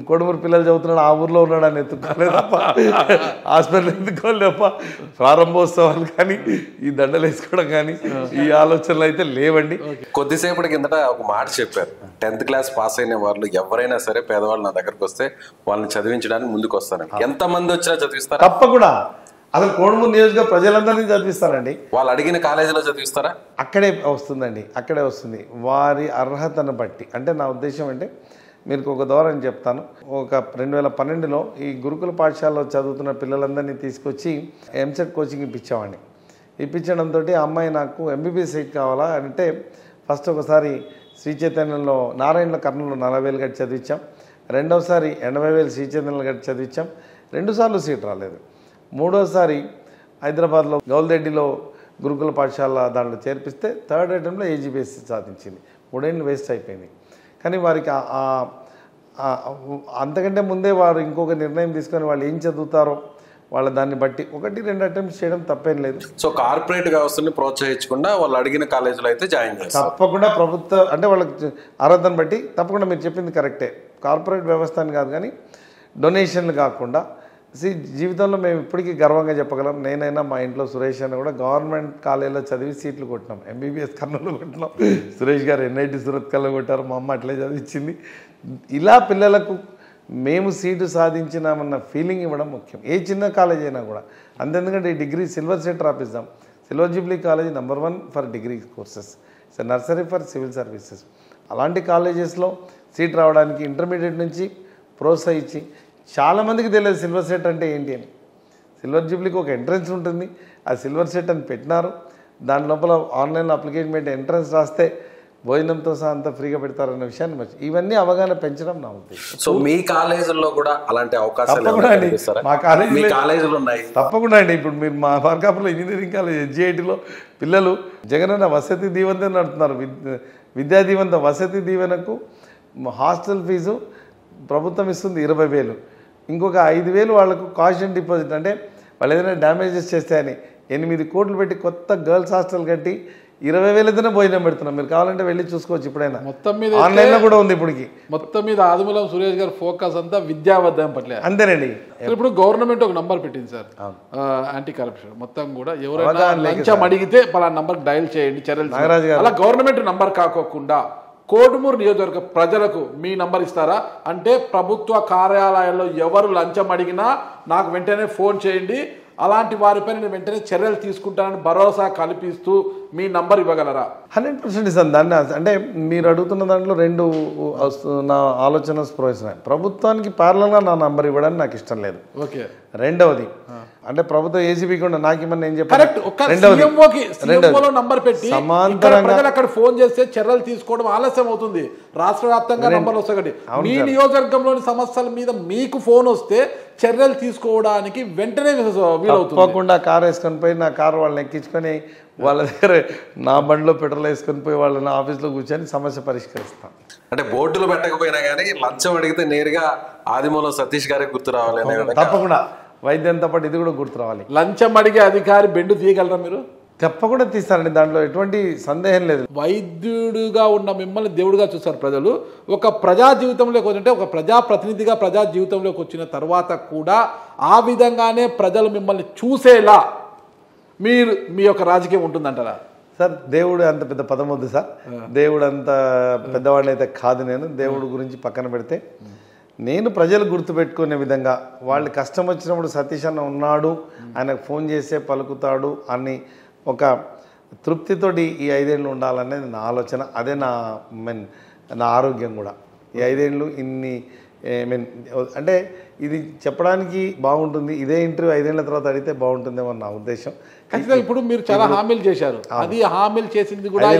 కోడుమూరు పిల్లలు చదువుతున్నాడు, ఆ ఊర్లో ఉన్నాడు అని ఎత్తుక్కోలేదు తప్ప, హాస్పిటల్ ఎత్తుకోవాలి తప్ప ప్రారంభోత్సవాలు కానీ ఈ దండలు వేసుకోవడం కానీ ఈ ఆలోచనలు అయితే లేవండి. కొద్దిసేపటి కిందట ఒక మాట చెప్పారు, 10th క్లాస్ పాస్ అయిన వాళ్ళు ఎవరైనా సరే పేదవాళ్ళు నా దగ్గరకు వస్తే వాళ్ళని చదివించడానికి ముందుకు వస్తారండి. ఎంతమంది వచ్చినా చదివిస్తారా? తప్పకుండా. అసలు కోడుమూరు నియోజకవర్గ ప్రజలందరినీ చదివిస్తారండి. వాళ్ళు అడిగిన కాలేజీలో చదివిస్తారా? అక్కడే వస్తుందండి, అక్కడే వస్తుంది వారి అర్హతను బట్టి. అంటే నా ఉద్దేశం అంటే మీకు ఒక ఉదాహరణ చెప్తాను. ఒక 2012లో ఈ గురుకుల పాఠశాలలో చదువుతున్న పిల్లలందరినీ తీసుకొచ్చి ఎంసెట్ కోచింగ్ ఇప్పించామండి. ఇప్పించడంతో అమ్మాయి నాకు ఎంబీబీఎస్ సీట్ కావాలా అంటే ఫస్ట్ ఒకసారి శ్రీ చైతన్యంలో నారాయణలో కర్నూలులో 40,000 కట్టి చదివించాం. రెండవసారి 80,000 శ్రీ చైతన్యంలో కట్టి చదివించాం. 2 సార్లు సీట్ రాలేదు. మూడోసారి హైదరాబాద్లో గౌల్రెడ్డిలో గురుకుల పాఠశాల దాంట్లో చేర్పిస్తే 3rd అటెంప్ట్లో ఏజీబీఎస్సీ సాధించింది. 3 ఏళ్ళు వేస్ట్ అయిపోయింది. కానీ వారికి అంతకంటే ముందే వారు ఇంకొక నిర్ణయం తీసుకొని వాళ్ళు ఏం చదువుతారో వాళ్ళ దాన్ని బట్టి 1-2 అటెంప్ట్స్ చేయడం తప్పేం లేదు. సో కార్పొరేట్ వ్యవస్థని ప్రోత్సహించకుండా వాళ్ళు అడిగిన కాలేజీలో అయితే జాయిన్ చేస్తారు. తప్పకుండా ప్రభుత్వ అంటే వాళ్ళకి అర్హతను బట్టి తప్పకుండా మీరు చెప్పింది కరెక్టే. కార్పొరేట్ వ్యవస్థ అని కాదు, కానీ డొనేషన్లు కాకుండా జీవితంలో మేము ఇప్పటికీ గర్వంగా చెప్పగలం. నేనైనా మా ఇంట్లో సురేష్ అని కూడా గవర్నమెంట్ కాలేజీలో చదివి సీట్లు కొట్టినాం. ఎంబీబీఎస్ కర్నూలు కొట్టినాం, సురేష్ గారు ఎన్ఐటి సురత్కల్లో కొట్టారు, మా అమ్మ అట్లే చదివించింది. ఇలా పిల్లలకు మేము సీటు సాధించినామన్న ఫీలింగ్ ఇవ్వడం ముఖ్యం, ఏ చిన్న కాలేజ్ అయినా కూడా. అంతెందుకంటే ఈ డిగ్రీ సిల్వర్ సెట్ రాపిస్తాం. Silver jubilee college number 1 for degree courses, it's nursery for civil services. అలాంటి కాలేజెస్లో సీట్ రావడానికి ఇంటర్మీడియట్ నుంచి ప్రోత్సహించి, చాలామందికి తెలియదు సిల్వర్ సెట్ అంటే ఏంటి అని. సిల్వర్ జూబ్లీకి ఒక ఎంట్రన్స్ ఉంటుంది, ఆ సిల్వర్ సెట్ అని పెట్టినారు. దాని లోపల ఆన్లైన్లో అప్లికేషన్ పెట్టి ఎంట్రన్స్ రాస్తే భోజనంతో సహా అంతా ఫ్రీగా పెడతారన్న విషయాన్ని మర్చి ఇవన్నీ అవగాహన పెంచడం నా ఉద్దేశం. సో మీ కాలేజీల్లో కూడా అలాంటి అవకాశాలు మా కాలేజీలు ఉన్నాయి తప్పకుండా అండి. ఇప్పుడు మీరు మా మార్కాపురంలో ఇంజనీరింగ్ కాలేజ్ ఎస్జిఐటిలో పిల్లలు జగనన్న వసతి దీవెనతో నడుతున్నారు. విద్యా దీవెన వసతి దీవెనకు హాస్టల్ ఫీజు ప్రభుత్వం ఇస్తుంది 20,000. ఇంకొక 5,000 వాళ్ళకు కాషన్ డిపాజిట్, అంటే వాళ్ళు ఏదైనా డ్యామేజెస్ చేస్తే అని 8 కోట్లు పెట్టి కొత్త గర్ల్స్ హాస్టల్ కట్టి 20,000 భోజనం పెడుతున్నాం. మీరు కావాలంటే వెళ్ళి చూసుకోవచ్చు. ఇప్పుడైనా మొత్తం మీద ఆన్లైన్లో కూడా ఉంది. ఇప్పటికి మొత్తం మీద ఆదిమూలం సురేష్ గారు ఫోకస్ అంతా విద్యాబద్ధం పట్ల. అంతేనండి. ఇప్పుడు గవర్నమెంట్ ఒక నంబర్ పెట్టింది సార్, యాంటీ కరప్షన్. మొత్తం కూడా ఎవరైనా లంచం అడిగితే పలానా నంబర్ డయల్ చేయండి, చర్యలు. అలా గవర్నమెంట్ నంబర్ కాకోకుండా కోడుమూరు నియోజకవర్గ ప్రజలకు మీ నంబర్ ఇస్తారా? అంటే ప్రభుత్వ కార్యాలయాల్లో ఎవరు లంచం అడిగినా నాకు వెంటనే ఫోన్ చేయండి, అలాంటి వారిపై నేను వెంటనే చర్యలు తీసుకుంటానని భరోసా కల్పిస్తూ మీ నంబర్ ఇవ్వగలరా? 100% ఇస్తాను. దాన్ని అంటే మీరు అడుగుతున్న దాంట్లో 2 నా ఆలోచన స్పృహిస్తున్నాయి. ప్రభుత్వానికి ప్యారలల్గా నా నంబర్ ఇవ్వడానికి నాకు ఇష్టం లేదు. ఓకే. రెండవది అంటే ప్రభుత్వం ఏసీబీ కూడా నాకు ఇమ్మని నేను చెప్పాను. నంబర్ పెట్టి సమాంతరంగా అక్కడ ఫోన్ చేస్తే చర్యలు తీసుకోవడం ఆలస్యం అవుతుంది. రాష్ట్ర వ్యాప్తంగా నంబర్లు వస్తాయి. మీ నియోజకవర్గంలోని సమస్యల మీద మీకు ఫోన్ వస్తే చర్యలు తీసుకోవడానికి వెంటనే వీలవుతుంది. తప్పకుండా కారు వేసుకొని పోయి నా కారు వాళ్ళని ఎక్కించుకొని వాళ్ళ దగ్గర నా బండిలో పెట్రోల్ వేసుకొని పోయి వాళ్ళని ఆఫీస్లో కూర్చొని సమస్య పరిష్కరిస్తాం. అంటే బోర్డులు పెట్టకపోయినా కానీ లంచం అడిగితే నేరుగా ఆదిమూలం సతీష్ గారికి గుర్తు రావాలి. తప్పకుండా వైద్యంతో పాటు ఇది కూడా గుర్తు రావాలి. లంచం అడిగే అధికారి బెండు తీయగలరా మీరు? తప్పకుండా తీస్తారండి, దాంట్లో ఎటువంటి సందేహం లేదు. వైద్యుడిగా ఉన్న మిమ్మల్ని దేవుడిగా చూస్తారు ప్రజలు. ఒక ప్రజా జీవితంలోకి వచ్చింటే, ఒక ప్రజాప్రతినిధిగా ప్రజా జీవితంలోకి వచ్చిన తర్వాత కూడా ఆ విధంగానే ప్రజలు మిమ్మల్ని చూసేలా మీరు మీ యొక్క రాజకీయం ఉంటుందంటారా? సార్ దేవుడు అంత పెద్ద పదం వద్దు సార్. దేవుడు అంత పెద్దవాడిని అయితే కాదు. నేను దేవుడు గురించి పక్కన పెడితే నేను ప్రజలు గుర్తుపెట్టుకునే విధంగా, వాళ్ళు కష్టం వచ్చినప్పుడు సతీష్ అన్న ఉన్నాడు, ఆయనకు ఫోన్ చేసే పలుకుతాడు అని ఒక తృప్తితోటి ఈ 5 ఏళ్ళు ఉండాలనేది నా ఆలోచన. అదే నా ఆరోగ్యం కూడా. ఈ 5 ఏళ్ళు ఇన్ని అంటే ఇది చెప్పడానికి బాగుంటుంది. ఇదే ఇంటర్వ్యూ 5 ఏళ్ల తర్వాత అడిగితే బాగుంటుందేమో నా ఉద్దేశం. ఖచ్చితంగా ఇప్పుడు మీరు చాలా హామీలు చేశారు. అది హామీలు చేసింది కూడా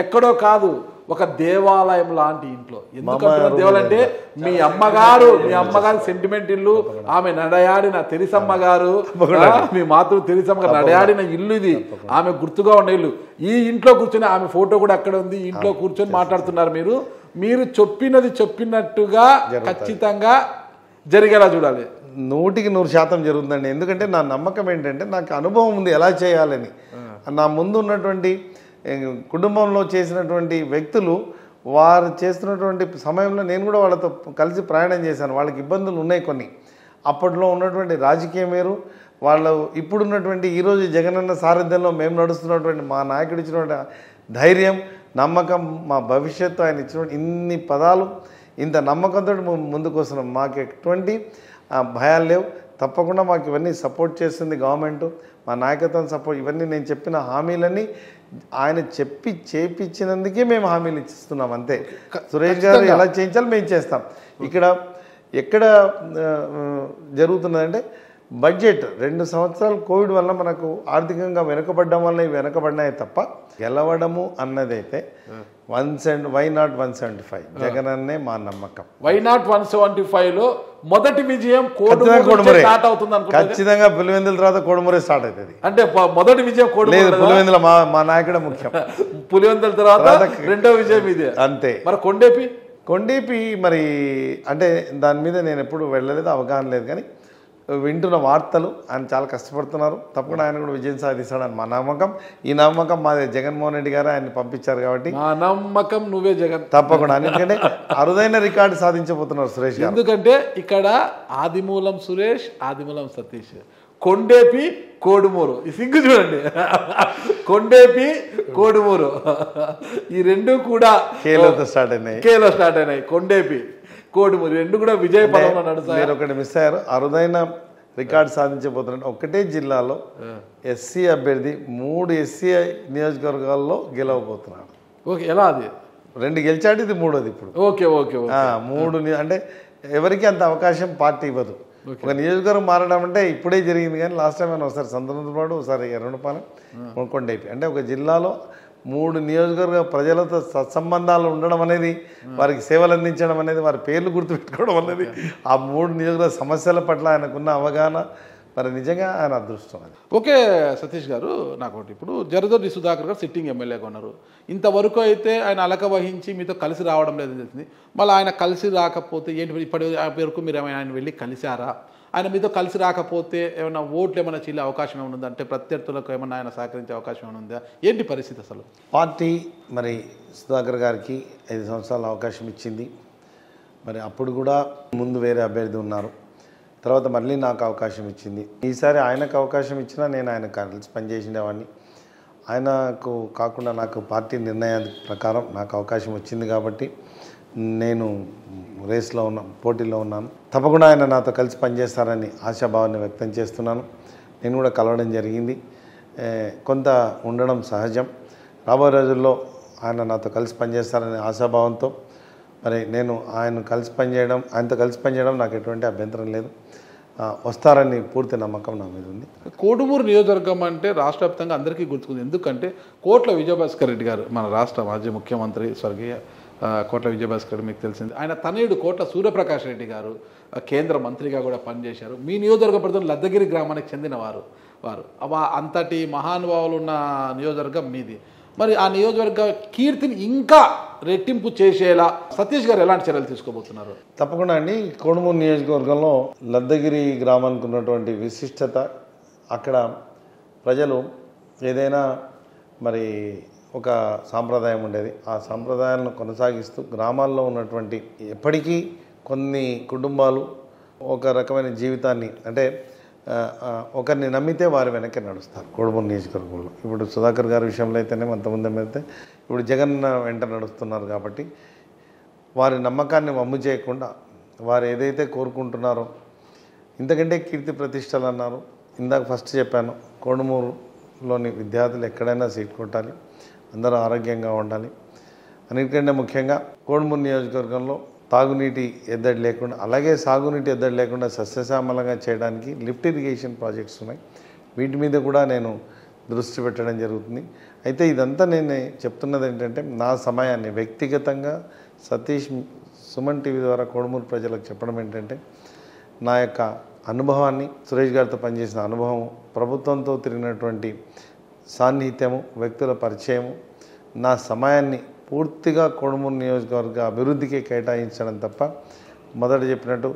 ఎక్కడో కాదు ఒక దేవాలయం లాంటి ఇంట్లో. ఎందుకంటే దేవాలయం అంటే మీ అమ్మగారు సెంటిమెంట్ ఇల్లు, ఆమె నడయాడిన తెరిసమ్మ గారు, మీ మాతృ తెరిసమ్మ గారు నడయాడిన ఇల్లు ఇది, ఆమె గుర్తుగా ఉన్న ఇల్లు. ఈ ఇంట్లో కూర్చొని ఆమె ఫోటో కూడా అక్కడ ఉంది. ఈ ఇంట్లో కూర్చొని మాట్లాడుతున్నారు. మీరు చెప్పినట్టుగా ఖచ్చితంగా జరిగేలా చూడాలి. 100% జరుగుతుందండి. ఎందుకంటే నా నమ్మకం ఏంటంటే నాకు అనుభవం ఉంది ఎలా చేయాలని. నా ముందు ఉన్నటువంటి కుటుంబంలో చేసినటువంటి వ్యక్తులు వారు చేస్తున్నటువంటి సమయంలో నేను కూడా వాళ్ళతో కలిసి ప్రయాణం చేశాను. వాళ్ళకి ఇబ్బందులు ఉన్నాయి కొన్ని. అప్పట్లో ఉన్నటువంటి రాజకీయం వేరు, వాళ్ళు ఇప్పుడున్నటువంటి ఈరోజు జగనన్న సారథ్యంలో మేము నడుస్తున్నటువంటి మా నాయకుడు ఇచ్చినటువంటి ధైర్యం, నమ్మకం, మా భవిష్యత్తు ఆయన ఇచ్చినటువంటి ఇన్ని పదాలు, ఇంత నమ్మకంతో ముందుకు వస్తున్నాం. మాకు ఎటువంటి భయాలు లేవు. తప్పకుండా మాకు ఇవన్నీ సపోర్ట్ చేస్తుంది గవర్నమెంట్, మా నాయకత్వం సపోర్ట్. ఇవన్నీ నేను చెప్పిన హామీలన్నీ ఆయన చెప్పి చేపించినందుకే మేము హామీలు ఇచ్చిస్తున్నాం అంతే. సురేష్ గారు ఎలా చేయించాలో మేము చేస్తాం. ఎక్కడ జరుగుతున్నదంటే బడ్జెట్ 2 సంవత్సరాలు కోవిడ్ వల్ల మనకు ఆర్థికంగా వెనుకబడడం వల్ల ఇవి వెనుకబడినాయి తప్ప గెలవడము అన్నదైతే వై నాట్ 175 జగన్ అన్నే మా నమ్మకం. వై నాట్ 175లో మొదటి విజయం కోడుమూరు స్టార్ట్ అవుతుంది అనుకుంటా. ఖచ్చితంగా పులివెందుల తర్వాత కోడుమూరే స్టార్ట్ అవుతుంది. అంటే మొదటి విజయం లేదు, పులివెందుల మా నాయకుడే ముఖ్యం. పులివెందుల తర్వాత రెండో విజయం ఇదే. అంతే. మరి కొండేపి మరి అంటే దాని మీద నేను ఎప్పుడు వెళ్ళలేదు, అవగాహన లేదు. కానీ వింటున్న వార్తలు ఆయన చాలా కష్టపడుతున్నారు. తప్పకుండా ఆయన కూడా విజయం సాధిస్తాడని మా నమ్మకం. ఈ నమ్మకం మాది. జగన్మోహన్ రెడ్డి గారు ఆయన పంపించారు కాబట్టి మా నమ్మకం నువ్వే జగన్. తప్పకుండా. ఎందుకంటే అరుదైన రికార్డు సాధించబోతున్నారు సురేష్ గారు. ఎందుకంటే ఇక్కడ ఆదిమూలం సురేష్, ఆదిమూలం సతీష్, కొండేపి కోడుమూరు. ఈ సింగు చూడండి, కొండేపి కోడుమూరు ఈ రెండు కూడా కేలో స్టార్ట్ అయినాయి. కొండేపి కోడుమూరు రెండు కూడా విజయ పదంలో నడుస్తాయి. మీరు ఒకటి మిస్ అయ్యారు. అరుదైన రికార్డు సాధించబోతున్నారు. ఒకటే జిల్లాలో ఎస్సీ అభ్యర్థి 3 ఎస్సీ నియోజకవర్గాల్లో గెలవబోతున్నాడు. ఓకే, ఎలా అది 2 గెలిచాడు, ఇది 3వది ఇప్పుడు. ఓకే 3 అంటే ఎవరికి అంత అవకాశం పార్టీ ఇవ్వదు. ఒక నియోజకవర్గం మారడం అంటే ఇప్పుడే జరిగింది. కానీ లాస్ట్ టైం ఒకసారి సంతనోపాడు, ఒకసారి ఎర్రనపాలెం, కొండైపి. అంటే ఒక జిల్లాలో 3 నియోజకవర్గ ప్రజలతో సత్సంబంధాలు ఉండడం అనేది, వారికి సేవలు అందించడం అనేది, వారి పేర్లు గుర్తుపెట్టుకోవడం అనేది, ఆ 3 నియోజకవర్గ సమస్యల పట్ల ఆయనకున్న అవగాహన మరి నిజంగా ఆయన అదృష్టం. అది ఓకే. సతీష్ గారు, నాకు ఒకటి, ఇప్పుడు జరదొడ్డి సుధాకర్ గారు సిట్టింగ్ ఎమ్మెల్యేగా ఉన్నారు. ఇంతవరకు అయితే ఆయన అలక వహించి మీతో కలిసి రావడం లేదని తెలిసింది. మళ్ళీ ఆయన కలిసి రాకపోతే ఏంటి, ఇప్పటి వరకు మీరు ఏమైనా ఆయన వెళ్ళి కలిశారా? ఆయన మీతో కలిసి రాకపోతే ఏమైనా ఓట్లు ఏమైనా చెల్లే అవకాశం ఏమైనా ఉందా? అంటే ప్రత్యర్థులకు ఏమైనా ఆయన సహకరించే అవకాశం ఏమైనా ఉందా? ఏంటి పరిస్థితి అసలు? పార్టీ మరి సుధాకర్ గారికి 5 సంవత్సరాల అవకాశం ఇచ్చింది. మరి అప్పుడు కూడా ముందు వేరే అభ్యర్థి ఉన్నారు. తర్వాత మళ్ళీ నాకు అవకాశం ఇచ్చింది. ఈసారి ఆయనకు అవకాశం ఇచ్చినా నేను ఆయన కలిసి పనిచేసినవాడిని. ఆయనకు కాకుండా నాకు పార్టీ నిర్ణయాల ప్రకారం నాకు అవకాశం వచ్చింది కాబట్టి నేను రేస్లో పోటీలో ఉన్నాను. తప్పకుండా ఆయన నాతో కలిసి పనిచేస్తారని ఆశాభావాన్ని వ్యక్తం చేస్తున్నాను. నేను కూడా కలవడం జరిగింది. కొంత ఉండడం సహజం. రాబోయే రోజుల్లో ఆయన నాతో కలిసి పనిచేస్తారనే ఆశాభావంతో మరి నేను ఆయనతో కలిసి పనిచేయడం నాకు ఎటువంటి అభ్యంతరం లేదు. వస్తారని పూర్తి నమ్మకం నా మీద ఉంది. కోడుమూరు నియోజకవర్గం అంటే రాష్ట్ర వ్యాప్తంగా అందరికీ గుర్తుకుంది. ఎందుకంటే కోట్ల విజయభాస్కర్ రెడ్డి గారు, మన రాష్ట్ర మాజీ ముఖ్యమంత్రి స్వర్గీయ కోట్ల విజయభాస్కర్ రెడ్డి మీకు తెలిసింది. ఆయన తనయుడు కోట్ల సూర్యప్రకాష్ రెడ్డి గారు కేంద్ర మంత్రిగా కూడా పనిచేశారు. మీ నియోజకవర్గ ప్రజలు లద్దగిరి గ్రామానికి చెందిన వారు. అంతటి మహానుభావులు ఉన్న నియోజకవర్గం మీది. మరి ఆ నియోజకవర్గ కీర్తిని ఇంకా రెట్టింపు చేసేలా సతీష్ గారు ఎలాంటి చర్యలు తీసుకోబోతున్నారు? తప్పకుండా అండి. కోడుమూరు నియోజకవర్గంలో లద్దగిరి గ్రామానికి ఉన్నటువంటి విశిష్టత, అక్కడ ప్రజలు ఏదైనా మరి ఒక సాంప్రదాయం ఉండేది. ఆ సాంప్రదాయాలను కొనసాగిస్తూ గ్రామాల్లో ఉన్నటువంటి ఎప్పటికీ కొన్ని కుటుంబాలు ఒక రకమైన జీవితాన్ని, అంటే ఒకరిని నమ్మితే వారి వెనక్కి నడుస్తారు కోడుమూరు నియోజకవర్గంలో. ఇప్పుడు సుధాకర్ గారి విషయంలో అయితేనే అంతకుముందు అయితే ఇప్పుడు జగన్ వెంట నడుస్తున్నారు కాబట్టి వారి నమ్మకాన్ని వమ్ము చేయకుండా వారు ఏదైతే కోరుకుంటున్నారో, ఇంతకంటే కీర్తి ప్రతిష్టలు అన్నారు. ఇందాక ఫస్ట్ చెప్పాను, కోడుమూరులోని విద్యార్థులు ఎక్కడైనా సీట్ కొట్టాలి, అందరూ ఆరోగ్యంగా ఉండాలి. అన్నిటికంటే ముఖ్యంగా కోడుమూరు నియోజకవర్గంలో తాగునీటి ఎద్దడి లేకుండా, అలాగే సాగునీటి ఎద్దడి లేకుండా సస్యశ్యామలంగా చేయడానికి లిఫ్ట్ ఇరిగేషన్ ప్రాజెక్ట్స్ ఉన్నాయి. వీటి మీద కూడా నేను దృష్టి పెట్టడం జరుగుతుంది. అయితే ఇదంతా నేను చెప్తున్నది ఏంటంటే, నా సమయాన్ని వ్యక్తిగతంగా సతీష్ సుమన్ టీవీ ద్వారా కోడుమూరు ప్రజలకు చెప్పడం ఏంటంటే, నా యొక్క అనుభవాన్ని, సురేష్ గారితో పనిచేసిన అనుభవం, ప్రభుత్వంతో తిరిగినటువంటి సాన్నిహిత్యము, వ్యక్తుల పరిచయము, నా సమయాన్ని పూర్తిగా కోడుమూరు నియోజకవర్గ అభివృద్ధికి కేటాయించడం తప్ప, మొదట చెప్పినట్టు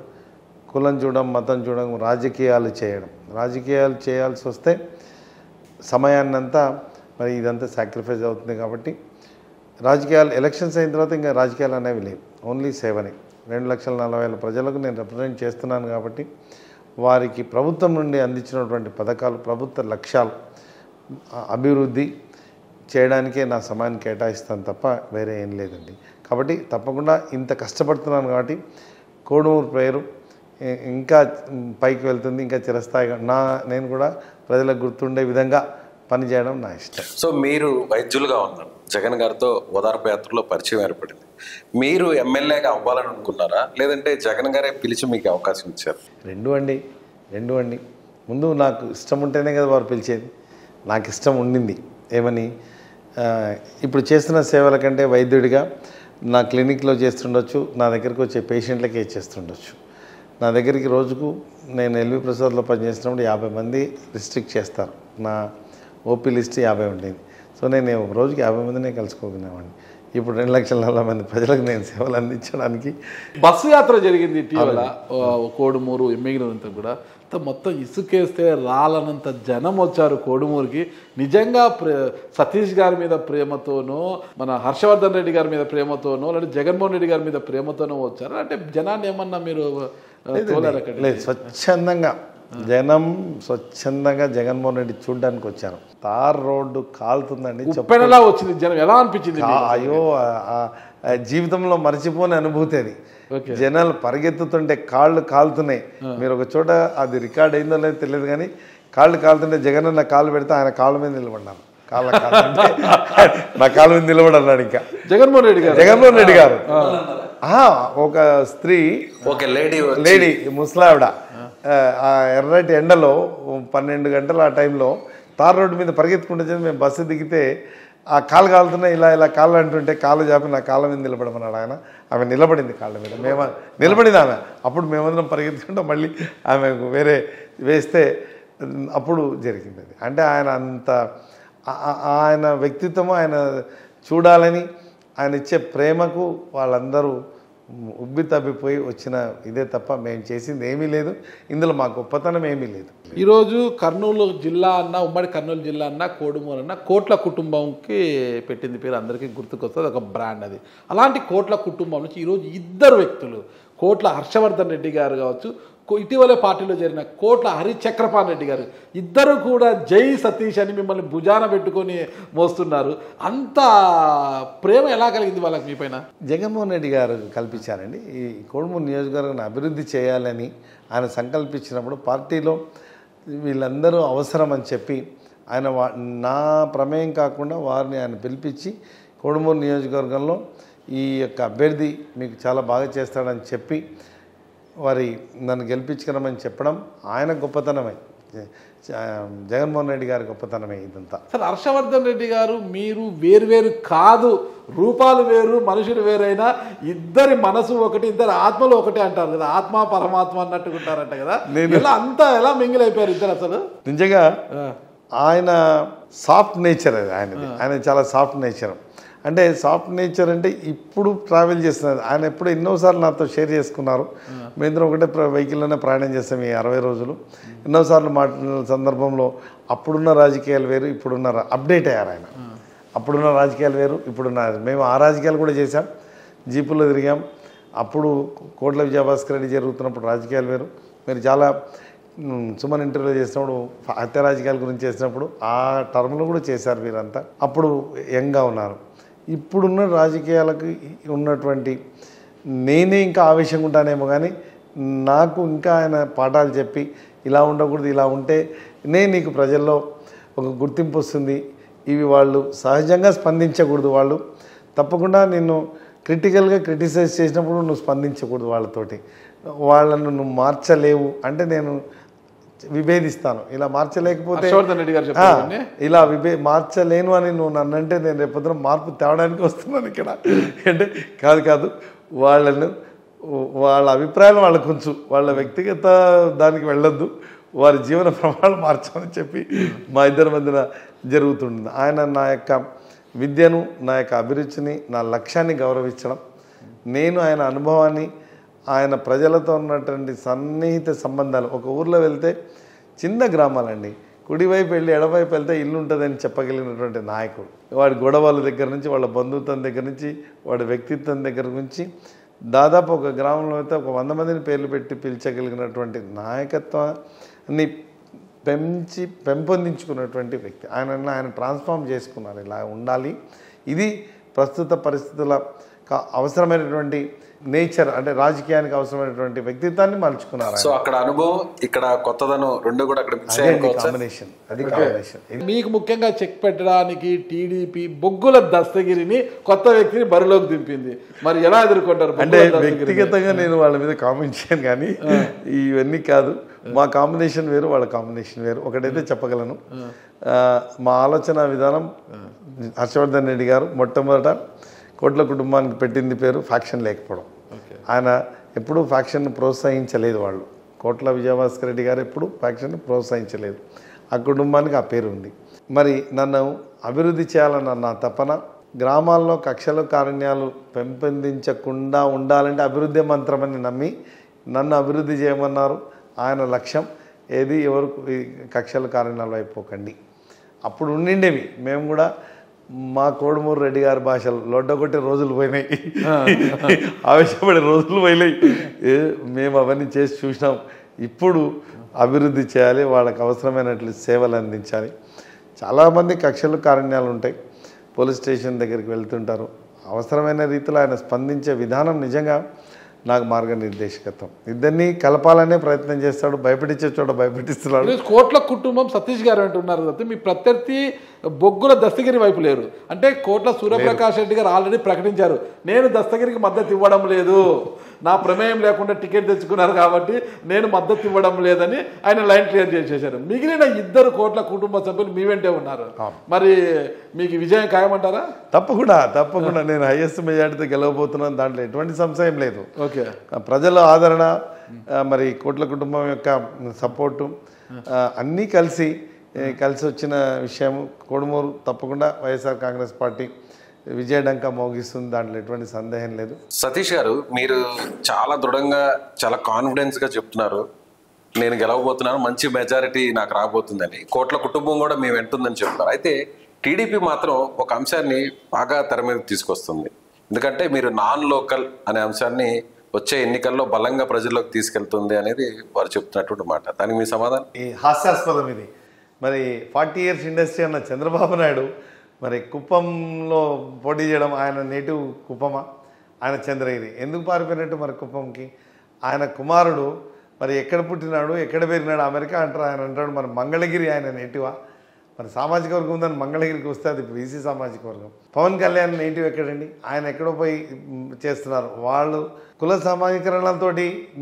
కులం చూడడం, మతం చూడడం, రాజకీయాలు చేయాల్సి వస్తే సమయాన్నంతా మరి ఇదంతా సాక్రిఫైస్ అవుతుంది. కాబట్టి రాజకీయాలు ఎలక్షన్స్ అయిన తర్వాత ఇంకా రాజకీయాలు అనేవి లేవు, ఓన్లీ సేవనే. 2,40,000 ప్రజలకు నేను రిప్రజెంట్ చేస్తున్నాను కాబట్టి వారికి ప్రభుత్వం నుండి అందించినటువంటి పథకాలు, ప్రభుత్వ లక్ష్యాలు, అభివృద్ధి చేయడానికే నా సమయాన్ని కేటాయిస్తాను తప్ప వేరే ఏం లేదండి. కాబట్టి తప్పకుండా ఇంత కష్టపడుతున్నాను కాబట్టి కోడుమూరు పేరు ఇంకా పైకి వెళ్తుంది, ఇంకా చిరస్థాయిగా నేను కూడా ప్రజలకు గుర్తుండే విధంగా పనిచేయడం నా ఇష్టం. సో మీరు వైద్యులుగా ఉన్నారు, జగన్ గారితో ఓదార్పు యాత్రలో పరిచయం ఏర్పడింది. మీరు ఎమ్మెల్యేగా అవ్వాలని అనుకున్నారా, లేదంటే జగన్ గారే పిలిచి మీకు అవకాశం ఇచ్చారు? రెండు అండి. ముందు నాకు ఇష్టం ఉంటేనే కదా వారు పిలిచేది. నాకు ఇష్టం ఉండింది ఏమని, ఇప్పుడు చేస్తున్న సేవల కంటే వైద్యుడిగా నా క్లినిక్లో చేస్తుండొచ్చు, నా దగ్గరికి వచ్చే పేషెంట్లకే చేస్తుండొచ్చు. నా దగ్గరికి రోజుకు నేను ఎల్వి ప్రసాద్లో పనిచేసినప్పుడు 50 మంది రిస్ట్రిక్ట్ చేస్తారు. నా ఓపీ లిస్ట్ 50 ఉండేది. సో నేను రోజుకి 50 మందినే కలుసుకోగలిగినామండి. ఇప్పుడు 2,40,000 మంది ప్రజలకు నేను సేవలు అందించడానికి. బస్సు యాత్ర జరిగింది ఇటీవల కోడుమూరు ఎమ్మిగినంత కూడా, మొత్తం ఇసుకేస్తే రాలనంత జనం వచ్చారు కోడుమూరుకి. నిజంగా సతీష్ గారి మీద ప్రేమతోనో, మన హర్షవర్ధన్ రెడ్డి గారి మీద ప్రేమతోనో, లేదా జగన్మోహన్ రెడ్డి గారి మీద ప్రేమతోనో వచ్చారు. అంటే జనాన్ని ఏమన్నా మీరు లేదు, స్వచ్ఛందంగా జనం స్వచ్ఛందంగా జగన్మోహన్ రెడ్డి చూడడానికి వచ్చారు. తార్ రోడ్డు కాలుతుందండి, చెప్పేలా వచ్చింది జనం. ఎలా అనిపించింది? అయ్యో, జీవితంలో మర్చిపోని అనుభూతి అది. జనాలు పరిగెత్తుతుంటే కాళ్ళు కాలుతున్నాయి. మీరు ఒక చోట అది రికార్డ్ అయిందో లేదో తెలియదు కానీ కాళ్ళు కాలుతుంటే జగన్ అన్న కాళ్ళు పెడితే ఆయన కాళ్ళ మీద నిలబడ్డాను. నా కాళ్ళ మీద నిలబడన్నాడు. ఇంకా జగన్మోహన్ రెడ్డి గారు ఒక స్త్రీ, లేడీ ముసలావిడ ఎర్రటి ఎండలో 12 గంటల ఆ టైంలో తార్ రోడ్డు మీద పరిగెత్తుకుంటే మేము బస్సు దిగితే ఆ కాళ్ళు కాలుతున్నాయి, ఇలా కాళ్ళు అంటుంటే కాళ్ళు చాపి నా కాళ్ళ మీద నిలబడమన్నాడు ఆయన. ఆమె నిలబడింది కాళ్ళ మీద, నిలబడింది ఆమె. అప్పుడు మేమందరం పరిగెత్తుకుంటాం, మళ్ళీ ఆమె వేరే వేస్తే అప్పుడు జరిగింది అది. అంటే ఆయన వ్యక్తిత్వము, ఆయన చూడాలని ఆయన ఇచ్చే ప్రేమకు వాళ్ళందరూ ఉబ్బి తబ్బిపోయి వచ్చిన ఇదే తప్ప మేము చేసింది ఏమీ లేదు. ఇందులో మా గొప్పతనం ఏమీ లేదు. ఈరోజు కర్నూలు జిల్లా అన్న, ఉమ్మడి కర్నూలు జిల్లా అన్న, కోడుమూరు అన్న కోట్ల కుటుంబంకి పెట్టింది పేరు అందరికీ గుర్తుకొస్తుంది, ఒక బ్రాండ్ అది. అలాంటి కోట్ల కుటుంబం నుంచి ఈరోజు 2 వ్యక్తులు, కోట్ల హర్షవర్ధన్ రెడ్డి గారు కావచ్చు, ఇటీవలే పార్టీలో చేరిన కోట్ల హరిచక్రపాణి రెడ్డి గారు, ఇద్దరు కూడా జై సతీష్ అని మిమ్మల్ని భుజాన పెట్టుకొని మోస్తున్నారు. అంత ప్రేమ ఎలా కలిగింది వాళ్ళకి మీ పైన? జగన్మోహన్ రెడ్డి గారు కల్పించారండి. ఈ కోడుమూరు నియోజకవర్గాన్ని అభివృద్ధి చేయాలని ఆయన సంకల్పించినప్పుడు పార్టీలో వీళ్ళందరూ అవసరం అని చెప్పి ఆయన నా ప్రమేయం కాకుండా వారిని ఆయన పిలిపించి కోడుమూరు నియోజకవర్గంలో ఈ యొక్క అభ్యర్థి మీకు చాలా బాగా చేస్తాడని చెప్పి వారి నన్ను గెలిపించుకున్నామని చెప్పడం ఆయన గొప్పతనమే, జగన్మోహన్ రెడ్డి గారి గొప్పతనమే ఇదంతా. సార్, హర్షవర్ధన్ రెడ్డి గారు మీరు వేరు కాదు, రూపాలు వేరు, మనుషులు వేరైనా ఇద్దరి మనసు ఒకటి, ఇద్దరు ఆత్మలు ఒకటి అంటారు కదా, ఆత్మ పరమాత్మ అన్నట్టుకుంటారంట కదా. అంతా ఎలా మింగిల్ అయిపోయారు ఇద్దరు అసలు? నిజంగా ఆయన సాఫ్ట్ నేచర్ అది ఆయనది. ఆయన చాలా సాఫ్ట్ నేచర్. అంటే సాఫ్ట్ నేచర్ అంటే ఇప్పుడు ట్రావెల్ చేస్తున్నారు ఆయన. ఎప్పుడు ఎన్నోసార్లు నాతో షేర్ చేసుకున్నారు. మేమిద్దరం ఒకటే వెహికల్లోనే ప్రయాణం చేస్తాం ఈ 60 రోజులు. ఎన్నోసార్లు మాట్లాడిన సందర్భంలో అప్పుడున్న రాజకీయాలు వేరు, ఇప్పుడున్న అప్డేట్ అయ్యారు ఆయన. అప్పుడున్న రాజకీయాలు వేరు, ఇప్పుడున్న మేము ఆ రాజకీయాలు కూడా చేశాం, జీపుల్లో తిరిగాం. అప్పుడు కోట్ల విజయభాస్కర్ రెడ్డి జరుగుతున్నప్పుడు రాజకీయాలు వేరు. మీరు చాలా సుమన్ ఇంటర్వ్యూ చేసినప్పుడు హత్య రాజకీయాల గురించి చేసినప్పుడు ఆ టర్మ్లో కూడా చేశారు వీరంతా. అప్పుడు యంగ్గా ఉన్నారు. ఇప్పుడున్న రాజకీయాలకు ఉన్నటువంటి నేనే ఇంకా ఆవేశంగా ఉంటానేమో కానీ నాకు ఇంకా ఆయన పాఠాలు చెప్పి ఇలా ఉండకూడదు, ఇలా ఉంటే నీకు ప్రజల్లో ఒక గుర్తింపు వస్తుంది, ఇవి వాళ్ళు సహజంగా స్పందించకూడదు, వాళ్ళు తప్పకుండా నిన్ను క్రిటికల్గా క్రిటిసైజ్ చేసినప్పుడు నువ్వు స్పందించకూడదు, వాళ్ళతోటి వాళ్ళను నువ్వు మార్చలేవు అంటే నేను విభేదిస్తాను. ఇలా మార్చలేకపోతే ఇలా మార్చలేను అని నువ్వు నన్నంటే నేను రేపొద్దున మార్పు తేవడానికి వస్తున్నాను ఇక్కడ అంటే కాదు, వాళ్ళ అభిప్రాయాలు వాళ్ళకు కొంచెం వాళ్ళ వ్యక్తిగత దానికి వెళ్ళొద్దు, వారి జీవన ప్రమాణాలు మార్చమని చెప్పి మా ఇద్దరి మధ్యన జరుగుతుంది. ఆయన నా యొక్క విద్యను, నా యొక్క అభిరుచిని, నా లక్ష్యాన్ని గౌరవించడం, నేను ఆయన అనుభవాన్ని, ఆయన ప్రజలతో ఉన్నటువంటి సన్నిహిత సంబంధాలు. ఒక ఊర్లో వెళ్తే చిన్న గ్రామాలండి, కుడివైపు వెళ్ళి ఎడవైపు వెళ్తే ఇల్లు ఉంటుందని చెప్పగలిగినటువంటి నాయకుడు. వాడి గొడవల దగ్గర నుంచి, వాళ్ళ బంధుత్వం దగ్గర నుంచి, వాడి వ్యక్తిత్వం దగ్గర నుంచి దాదాపు ఒక గ్రామంలో అయితే ఒక 100 మందిని పేర్లు పెట్టి పిలిచగలిగినటువంటి నాయకత్వాన్ని పెంపొందించుకున్నటువంటి వ్యక్తి. ఆయన ట్రాన్స్ఫార్మ్ చేసుకున్నారు. ఇలా ఉండాలి, ఇది ప్రస్తుత పరిస్థితుల అవసరమైనటువంటి నేచర్, అంటే రాజకీయానికి అవసరమైనటువంటి వ్యక్తిత్వాన్ని మలుచుకున్నారు. సో అక్కడ అనుభవం, ఇక్కడ కొత్తదనం రెండు కూడా అక్కడ కాంబినేషన్. అది కాంబినేషన్. మీకు ముఖ్యంగా చెక్ పెట్టడానికి టీడీపీ బొగ్గుల దస్తగిరిని కొత్త వ్యక్తిని బరిలోకి దింపింది. మరి ఎలా ఎదుర్కొంటారు? అంటే వ్యక్తిగతంగా నేను వాళ్ళ మీద కామెంట్ చేయను కానీ ఇవన్నీ కాదు. మా కాంబినేషన్ వేరు, వాళ్ళ కాంబినేషన్ వేరు. ఒకటైతే చెప్పగలను, మా ఆలోచన విధానం హర్షవర్ధన్ రెడ్డి గారు మొట్టమొదట కోట్ల కుటుంబానికి పెట్టింది పేరు ఫ్యాక్షన్ లేకపోవడం. ఆయన ఎప్పుడూ ఫ్యాక్షన్ ప్రోత్సహించలేదు. వాళ్ళు కోట్ల విజయభాస్కర్ రెడ్డి గారు ఎప్పుడు ఫ్యాక్షన్ ప్రోత్సహించలేదు. ఆ కుటుంబానికి ఆ పేరు ఉంది. మరి నన్ను అభివృద్ధి చేయాలన్న నా తపన, గ్రామాల్లో కక్షలు కారుణ్యాలు పెంపొందించకుండా ఉండాలంటే అభివృద్ధి మంత్రమని నమ్మి నన్ను అభివృద్ధి చేయమన్నారు. ఆయన లక్ష్యం ఏది, ఎవరు కక్షలు కారుణ్యాలు అయిపోకండి. అప్పుడు ఉండిండేవి. మేము కూడా మా కోడుమూరు రెడ్డి గారి భాషలు లొడ్డగొట్టే రోజులు పోయినాయి, ఆవేశపడే రోజులు పోయినాయి. మేము అవన్నీ చేసి చూసినాం. ఇప్పుడు అభివృద్ధి చేయాలి, వాళ్ళకి అవసరమైనట్లు సేవలు అందించాలి. చాలామంది కక్షలు కారుణ్యాలు ఉంటాయి, పోలీస్ స్టేషన్ దగ్గరికి వెళ్తుంటారు. అవసరమైన రీతిలో ఆయన స్పందించే విధానం నిజంగా నాకు మార్గనిర్దేశకత్వం. ఇద్దరిని కలపాలనే ప్రయత్నం చేస్తాడు, భయపెట్టించే చోట భయపెట్టిస్తున్నాడు. కోట్ల కుటుంబం సతీష్ గారు అంటున్నారు కదా, మీ ప్రత్యర్థి బొగ్గుల దస్తగిరి వైపు లేరు అంటే కోట్ల సూర్యప్రకాష్ రెడ్డి గారు ఆల్రెడీ ప్రకటించారు, నేను దస్తగిరికి మద్దతు ఇవ్వడం లేదు, నా ప్రమేయం లేకుండా టికెట్ తెచ్చుకున్నారు కాబట్టి నేను మద్దతు ఇవ్వడం లేదని ఆయన లైన్ క్లియర్ చేసేశారు. మిగిలిన ఇద్దరు కోట్ల కుటుంబ సభ్యులు మీ వెంటే ఉన్నారు. మరి మీకు విజయం ఖాయమంటారా? తప్పకుండా నేను హైయెస్ట్ మెజార్టీతో గెలవబోతున్నాను, దాంట్లో ఎటువంటి సంశయం లేదు. ఓకే, ప్రజల ఆదరణ, మరి కోట్ల కుటుంబం యొక్క సపోర్టు అన్నీ కలిసి వచ్చిన విషయం. కోడుమూరు తప్పకుండా వైఎస్ఆర్ కాంగ్రెస్ పార్టీ విజయడంక మోగిస్తుంది, దాంట్లో ఎటువంటి సందేహం లేదు. సతీష్ గారు, మీరు చాలా దృఢంగా చాలా కాన్ఫిడెన్స్గా చెప్తున్నారు, నేను గెలవబోతున్నాను, మంచి మెజారిటీ నాకు రాబోతుందని. కోట్ల కుటుంబం కూడా మేము వెంటుందని చెప్తున్నారు. అయితే టీడీపీ మాత్రం ఒక అంశాన్ని బాగా తెర మీద తీసుకొస్తుంది. ఎందుకంటే మీరు నాన్ లోకల్ అనే అంశాన్ని వచ్చే ఎన్నికల్లో బలంగా ప్రజల్లోకి తీసుకెళ్తుంది అనేది వారు చెప్తున్నటువంటి మాట. దానికి మీ సమాధానం? ఈ హాస్యాస్పదం ఇది. మరి 40 years ఇండస్ట్రీ అన్న చంద్రబాబు నాయుడు మరి కుప్పంలో పోటీ చేయడం, ఆయన నేటివ్ కుప్పమా, ఆయన చంద్రగిరి, ఎందుకు పారిపోయినట్టు మరి కుప్పంకి? ఆయన కుమారుడు మరి ఎక్కడ పుట్టినాడు, ఎక్కడ పెరిగినాడు, అమెరికా అంటారు, ఆయన అంటాడు మరి మంగళగిరి ఆయన నేటివా? మరి సామాజిక వర్గం ఉందని మంగళగిరికి వస్తే అది బీసీ సామాజిక వర్గం. పవన్ కళ్యాణ్ నేటివ్ ఎక్కడండి? ఆయన ఎక్కడో పోయి చేస్తున్నారు. వాళ్ళు కుల సమీకరణలతో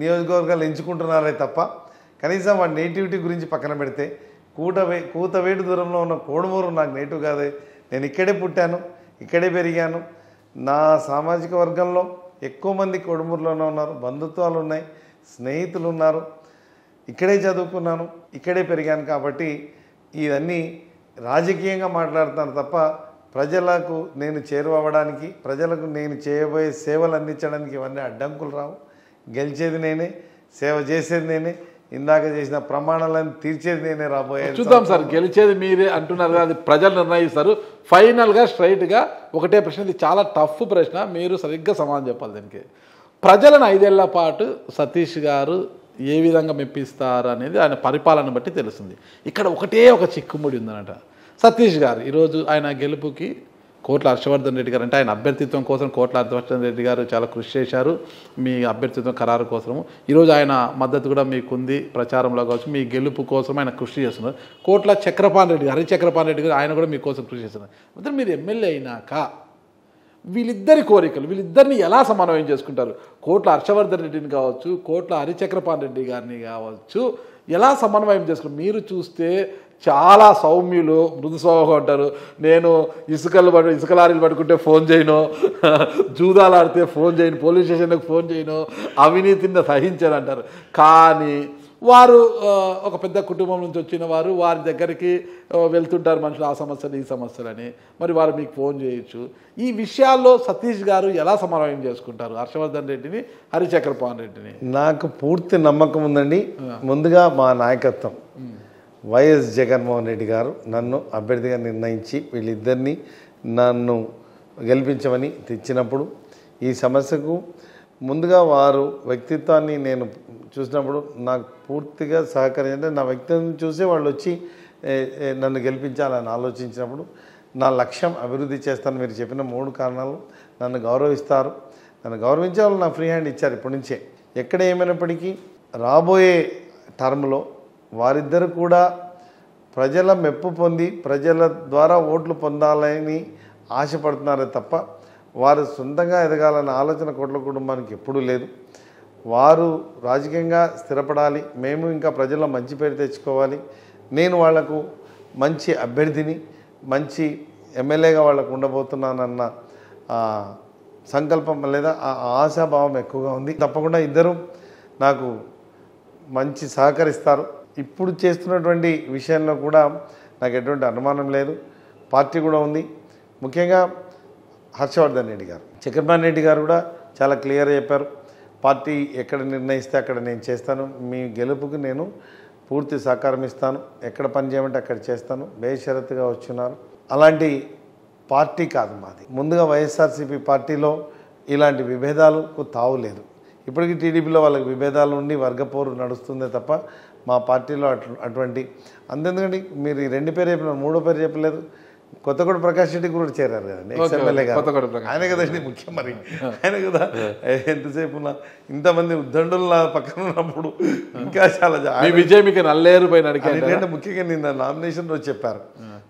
నియోజకవర్గాలు ఎంచుకుంటున్నారే తప్ప కనీసం వాడి నేటివిటీ గురించి పక్కన పెడితే కూతవేటు దూరంలో ఉన్న కోడుమూరు నాకు నేటివ్ కాదే, నేను ఇక్కడే పుట్టాను, ఇక్కడే పెరిగాను, నా సామాజిక వర్గంలో ఎక్కువ మంది కోడుమూరులోనే ఉన్నారు, బంధుత్వాలు ఉన్నాయి, స్నేహితులు ఉన్నారు, ఇక్కడే చదువుకున్నాను, ఇక్కడే పెరిగాను. కాబట్టి ఇవన్నీ రాజకీయంగా మాట్లాడుతాను తప్ప ప్రజలకు నేను చేరువవ్వడానికి, ప్రజలకు నేను చేయబోయే సేవలు అందించడానికి ఇవన్నీ అడ్డంకులు రావు. గెలిచేది నేనే, సేవ చేసేది నేనే, ఇందాక చేసిన ప్రమాణాలను తీర్చేది నేనే. రాబోయే చూద్దాం సార్, గెలిచేది మీరే అంటున్నారు కదా, అది ప్రజలు నిర్ణయిస్తారు. ఫైనల్గా స్ట్రైట్గా ఒకటే ప్రశ్న, ఇది చాలా టఫ్ ప్రశ్న, మీరు సరిగ్గా సమాధానం చెప్పాలి దీనికి. ప్రజలను 5 ఏళ్ల పాటు సతీష్ గారు ఏ విధంగా మెప్పిస్తారు అనేది ఆయన పరిపాలన బట్టి తెలుస్తుంది. ఇక్కడ ఒకటే ఒక చిక్కుముడి ఉందన్నట. సతీష్ గారు ఈరోజు ఆయన గెలుపుకి కోట్ల హర్షవర్ధన్ రెడ్డి గారు అంటే ఆయన అభ్యర్థిత్వం కోసం కోట్ల హర్షవర్ధన్ రెడ్డి గారు చాలా కృషి చేశారు మీ అభ్యర్థిత్వం ఖరారు కోసము. ఈరోజు ఆయన మద్దతు కూడా మీకుంది, ప్రచారంలో కావచ్చు, మీ గెలుపు కోసం ఆయన కృషి చేస్తున్నారు. కోట్ల చక్రపాణి రెడ్డి, హరిచక్రపాణి రెడ్డి గారు ఆయన కూడా మీకోసం కృషి చేస్తున్నారు. అంటే మీరు ఎమ్మెల్యే అయినాక వీళ్ళిద్దరి కోరికలు, వీళ్ళిద్దరిని ఎలా సమన్వయం చేసుకుంటారు? కోట్ల హర్షవర్ధన్ రెడ్డిని కావచ్చు, కోట్ల హరిచక్రపాణి రెడ్డి గారిని కావచ్చు, ఎలా సమన్వయం చేసుకుంటారు? మీరు చూస్తే చాలా సౌమ్యులు, మృదు స్వభావం అంటారు. నేను ఇసుక లారీలు పట్టుకుంటే ఫోన్ చేయను, జూదాలు ఆడితే ఫోన్ చేయను, పోలీస్ స్టేషన్కి ఫోన్ చేయను, అవినీతిని సహించారు అంటారు. కానీ వారు ఒక పెద్ద కుటుంబం నుంచి వచ్చిన వారు, వారి దగ్గరికి వెళ్తుంటారు మనుషులు, ఆ సమస్యలు ఈ సమస్యలని. మరి వారు మీకు ఫోన్ చేయొచ్చు. ఈ విషయాల్లో సతీష్ గారు ఎలా సమన్వయం చేసుకుంటారు హర్షవర్ధన్ రెడ్డిని, హరిచక్రపాణి రెడ్డిని? నాకు పూర్తి నమ్మకం ఉందండి. ముందుగా మా నాయకత్వం వైఎస్ జగన్మోహన్ రెడ్డి గారు నన్ను అభ్యర్థిగా నిర్ణయించి వీళ్ళిద్దరినీ నన్ను గెలిపించమని తెచ్చినప్పుడు ఈ సమస్యకు ముందుగా వారు వ్యక్తిత్వాన్ని నేను చూసినప్పుడు నాకు పూర్తిగా సహకరించే, నా వ్యక్తిత్వం చూసే వాళ్ళు వచ్చి నన్ను గెలిపించాలని ఆలోచించినప్పుడు నా లక్ష్యం అభివృద్ధి చేస్తాను. మీరు చెప్పిన 3 కారణాలు, నన్ను గౌరవిస్తారు, నన్ను గౌరవించే వాళ్ళు నా ఫ్రీ హ్యాండ్ ఇచ్చారు ఇప్పటి నుంచే. ఎక్కడ ఏమైనప్పటికీ రాబోయే టర్మ్లో వారిద్దరు కూడా ప్రజల మెప్పు పొంది ప్రజల ద్వారా ఓట్లు పొందాలని ఆశపడుతున్నారే తప్ప వారు సొంతంగా ఎదగాలన్న ఆలోచన కోట్ల కుటుంబానికి ఎప్పుడూ లేదు. వారు రాజకీయంగా స్థిరపడాలి, మేము ఇంకా ప్రజల్లో మంచి పేరు తెచ్చుకోవాలి, నేను వాళ్లకు మంచి అభ్యర్థిని, మంచి ఎమ్మెల్యేగా వాళ్ళకు ఉండబోతున్నానన్న సంకల్పం లేదా ఆశాభావం ఎక్కువగా ఉంది. తప్పకుండా ఇద్దరు నాకు మంచి సహకరిస్తారు. ఇప్పుడు చేస్తున్నటువంటి విషయంలో కూడా నాకు ఎటువంటి అనుమానం లేదు. పార్టీ కూడా ఉంది. ముఖ్యంగా హర్షవర్ధన్ రెడ్డి గారు, చక్రపాణి రెడ్డి గారు కూడా చాలా క్లియర్గా చెప్పారు, పార్టీ ఎక్కడ నిర్ణయిస్తే అక్కడ నేను చేస్తాను, మీ గెలుపుకి నేను పూర్తి సహకారం ఇస్తాను, ఎక్కడ పని చేయమంటే అక్కడ చేస్తాను, బేషరతుగా వచ్చున్నారు. అలాంటి పార్టీ కాదు మాది. ముందుగా వైఎస్ఆర్సీపీ పార్టీలో ఇలాంటి విభేదాలకు తావు లేదు. ఇప్పటికీ టీడీపీలో వాళ్ళకి విభేదాలు ఉండి వర్గపోరు నడుస్తుందే తప్ప మా పార్టీలో అటువంటి అంతెందుకండి. మీరు ఈ 2 పేరు చెప్పిన 3వ పేరు చెప్పలేదు, కొత్తగూడ ప్రకాష్ రెడ్డి కూడా చేరారు కదండి, ఎక్స్ఎమ్మెల్యే గారు. ఆయన కదండి ముఖ్యం. మరి ఆయన కదా ఎంతసేపు ఉన్నా ఇంతమంది ఉద్దండులు నా పక్కన ఉన్నప్పుడు ఇంకా చాలా విజయ్ మీకు నల్లేరు పైన ఎందుకంటే ముఖ్యంగా నిన్న నామినేషన్ రోజు చెప్పారు,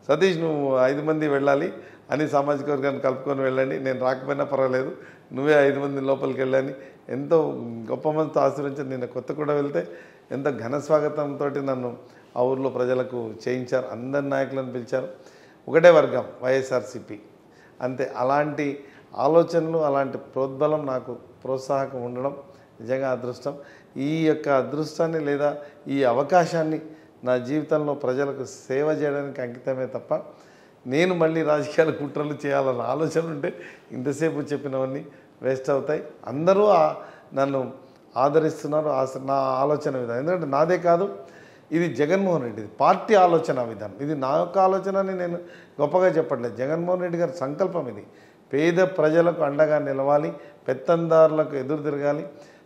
సతీష్ నువ్వు 5 మంది వెళ్ళాలి అని, సామాజిక వర్గాన్ని కలుపుకొని వెళ్ళండి, నేను రాకపోయినా పర్వాలేదు, నువ్వే 5 మంది లోపలికి వెళ్ళని ఎంతో గొప్ప మందితో ఆశ్రయించి నిన్న కొత్తగూడ వెళ్తే ఎంతో ఘన స్వాగతంతో నన్ను ఆ ఊర్లో ప్రజలకు చేయించారు. అందరి నాయకులను పిలిచారు. ఒకటే వర్గం వైఎస్ఆర్సీపీ అంతే. అలాంటి ఆలోచనలు, అలాంటి ప్రోద్బలం, నాకు ప్రోత్సాహకం ఉండడం నిజంగా అదృష్టం. ఈ యొక్క అదృష్టాన్ని లేదా ఈ అవకాశాన్ని నా జీవితంలో ప్రజలకు సేవ చేయడానికి అంకితమే తప్ప నేను మళ్ళీ రాజకీయాల కుట్రలు చేయాలన్న ఆలోచన ఉంటే ఇంతసేపు చెప్పినవన్నీ వేస్ట్ అవుతాయి. అందరూ నన్ను ఆదరిస్తున్నారు. నా ఆలోచన విధానం ఎందుకంటే నాదే కాదు, ఇది జగన్మోహన్ రెడ్డి పార్టీ ఆలోచన విధానం. ఇది నా యొక్క ఆలోచన అని నేను గొప్పగా చెప్పట్లేదు. జగన్మోహన్ రెడ్డి గారి సంకల్పం ఇది. పేద ప్రజలకు అండగా నిలవాలి, పెత్తందారులకు ఎదురు తిరగాలి,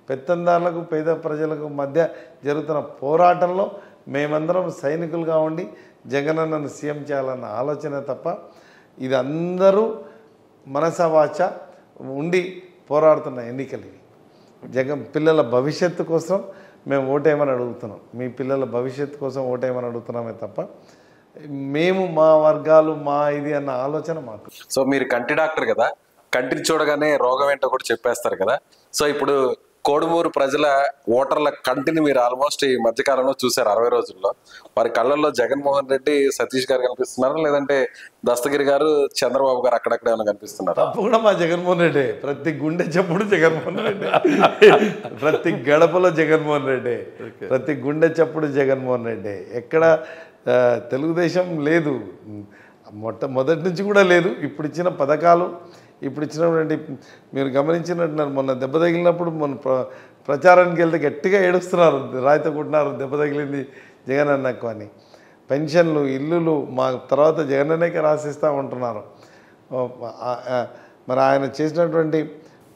పెత్తందారులకు పేద ప్రజలకు మధ్య జరుగుతున్న పోరాటంలో మేమందరం సైనికులుగా ఉండి జగనన్నను సీఎం చేయాలన్న ఆలోచన తప్ప ఇది అందరూ మనసవాచ ఉండి పోరాడుతున్న ఎన్నికలు ఇవి. పిల్లల భవిష్యత్తు కోసం మేము ఓటేయమని అడుగుతున్నాం, మీ పిల్లల భవిష్యత్తు కోసం ఓటేయమని అడుగుతున్నామే తప్ప మేము మా వర్గాలు మా ఇది అన్న ఆలోచన మాకు. సో మీరు కంటి డాక్టర్ కదా, కంటిని చూడగానే రోగం ఏంటో కూడా చెప్పేస్తారు కదా. సో ఇప్పుడు కోడుమూరు ప్రజల ఓటర్ల కంటిని మీరు ఆల్మోస్ట్ ఈ మధ్యకాలంలో చూశారు 60 రోజుల్లో. వారి కళ్ళల్లో జగన్మోహన్ రెడ్డి, సతీష్ గారు కనిపిస్తున్నారు, లేదంటే దస్తగిరి గారు, చంద్రబాబు గారు అక్కడక్కడ ఏమైనా కనిపిస్తున్నారు? తప్పకుండా మా జగన్మోహన్ రెడ్డి. ప్రతి గుండె చప్పుడు జగన్మోహన్ రెడ్డి, ప్రతి గడపలో జగన్మోహన్ రెడ్డి, ప్రతి గుండె చప్పుడు జగన్మోహన్ రెడ్డి. ఎక్కడ తెలుగుదేశం లేదు, మొదటి నుంచి కూడా లేదు. ఇప్పుడు ఇచ్చిన పథకాలు, ఇప్పుడు ఇచ్చినటువంటి మీరు గమనించినట్టున్నారు, మొన్న దెబ్బ తగిలినప్పుడు మొన్న ప్రచారానికి వెళ్తే గట్టిగా ఏడుస్తున్నారు, రాయితో కొట్టినారు, దెబ్బ తగిలింది జగన్ అన్నకు అని. పెన్షన్లు, ఇల్లులు మా తర్వాత జగనన్నకే రాసిస్తూ ఉంటున్నారు. మరి ఆయన చేసినటువంటి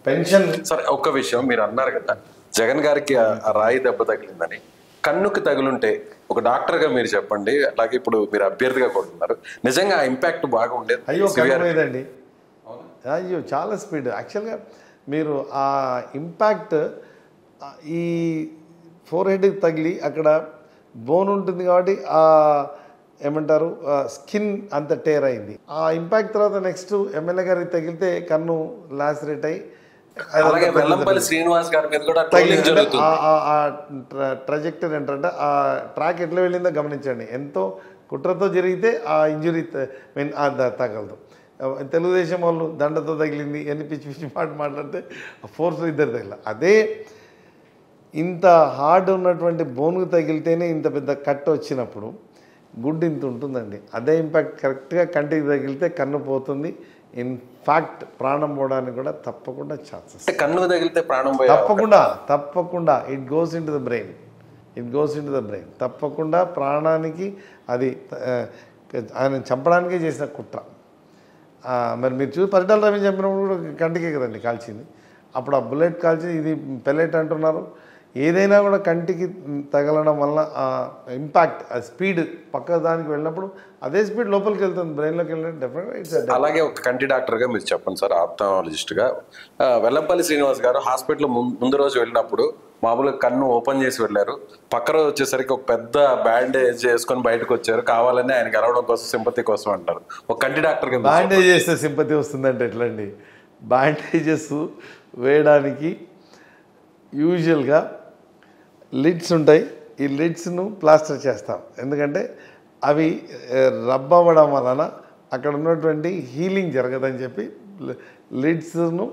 పెన్షన్. సరే, ఒక్క విషయం మీరు అన్నారు కదా, జగన్ గారికి రాయి దెబ్బ తగిలిందని. కన్నుకి తగులుంటే ఒక డాక్టర్గా మీరు చెప్పండి, అలాగే ఇప్పుడు మీరు అభ్యర్థిగా కొడుతున్నారు, నిజంగా ఆ ఇంపాక్ట్ బాగా ఉండేది? అయ్యో అయ్యో చాలా స్పీడ్. యాక్చువల్గా మీరు ఆ ఇంపాక్ట్ ఈ ఫోర్ హెడ్కి తగిలి అక్కడ బోన్ ఉంటుంది కాబట్టి ఆ ఏమంటారు స్కిన్ అంత టేర్ అయింది. ఆ ఇంపాక్ట్ తర్వాత నెక్స్ట్ ఎమ్మెల్యే గారికి తగిలితే కన్ను లాసరేట్ అయ్యి శ్రీనివాస్ గారి మీద కూడా ట్రాజెక్టరీ ఏంటంటే ఆ ట్రాక్ ఎట్లా వెళ్ళిందో గమనించండి. ఎంతో కుట్రతో జరిగితే ఆ ఇంజురీ మీన్ తగలదు. తెలుగుదేశం వాళ్ళు దండతో తగిలింది ఎన్ని పిచ్చి పిచ్చి మాట్లాడితే ఫోర్స్ ఇద్దరు తగిల. అదే ఇంత హార్డ్ ఉన్నటువంటి బోన్కు తగిలితేనే ఇంత పెద్ద కట్ వచ్చినప్పుడు గుడ్ ఇంత ఉంటుందండి. అదే ఇంపాక్ట్ కరెక్ట్గా కంటికి తగిలితే కన్ను పోతుంది. ఇన్ఫాక్ట్ ప్రాణం పోవడానికి కూడా తప్పకుండా ఛాన్సెస్. కన్ను తగిలితే ప్రాణం తప్పకుండా it goes in to the brain. తప్పకుండా ప్రాణానికి అది ఆయన చంపడానికే చేసిన కుట్ర. మరి మీరు చూసి పరిటాల రవి చంపినప్పుడు కూడా కంటికే కదండి కాల్చింది. అప్పుడు ఆ బుల్లెట్ కాల్చింది, ఇది పెల్లెట్ అంటున్నారు. ఏదైనా కూడా కంటికి తగలడం వల్ల ఆ ఇంపాక్ట్, ఆ స్పీడ్ పక్క దానికి వెళ్ళినప్పుడు అదే స్పీడ్ లోపలికి వెళ్తుంది, బ్రెయిన్లోకి వెళ్ళినట్టు డెఫినెట్గా. అలాగే ఒక కంటి డాక్టర్గా మీరు చెప్పండి సార్, ఆప్థాలజిస్ట్గా. వెల్లంపల్లి శ్రీనివాస్ గారు హాస్పిటల్ ముందు రోజు వెళ్ళినప్పుడు మామూలుగా కన్ను ఓపెన్ చేసి వెళ్ళారు. పక్క రోజు వచ్చేసరికి ఒక పెద్ద బ్యాండేజ్ చేసుకొని బయటకు వచ్చారు, కావాలని ఆయన గెలవడం కోసం, సింపతి కోసం అంటారు. ఒక కంటి డాక్టర్గా బ్యాండేజ్ చేస్తే సింపతి వస్తుందంటే ఎట్లండి? బ్యాండేజెస్ వేయడానికి యూజువల్గా లిడ్స్ ఉంటాయి. ఈ లిడ్స్ను ప్లాస్టర్ చేస్తాం, ఎందుకంటే అవి రబ్ అవ్వడం వలన అక్కడ ఉన్నటువంటి హీలింగ్ జరగదని చెప్పి లిడ్స్ను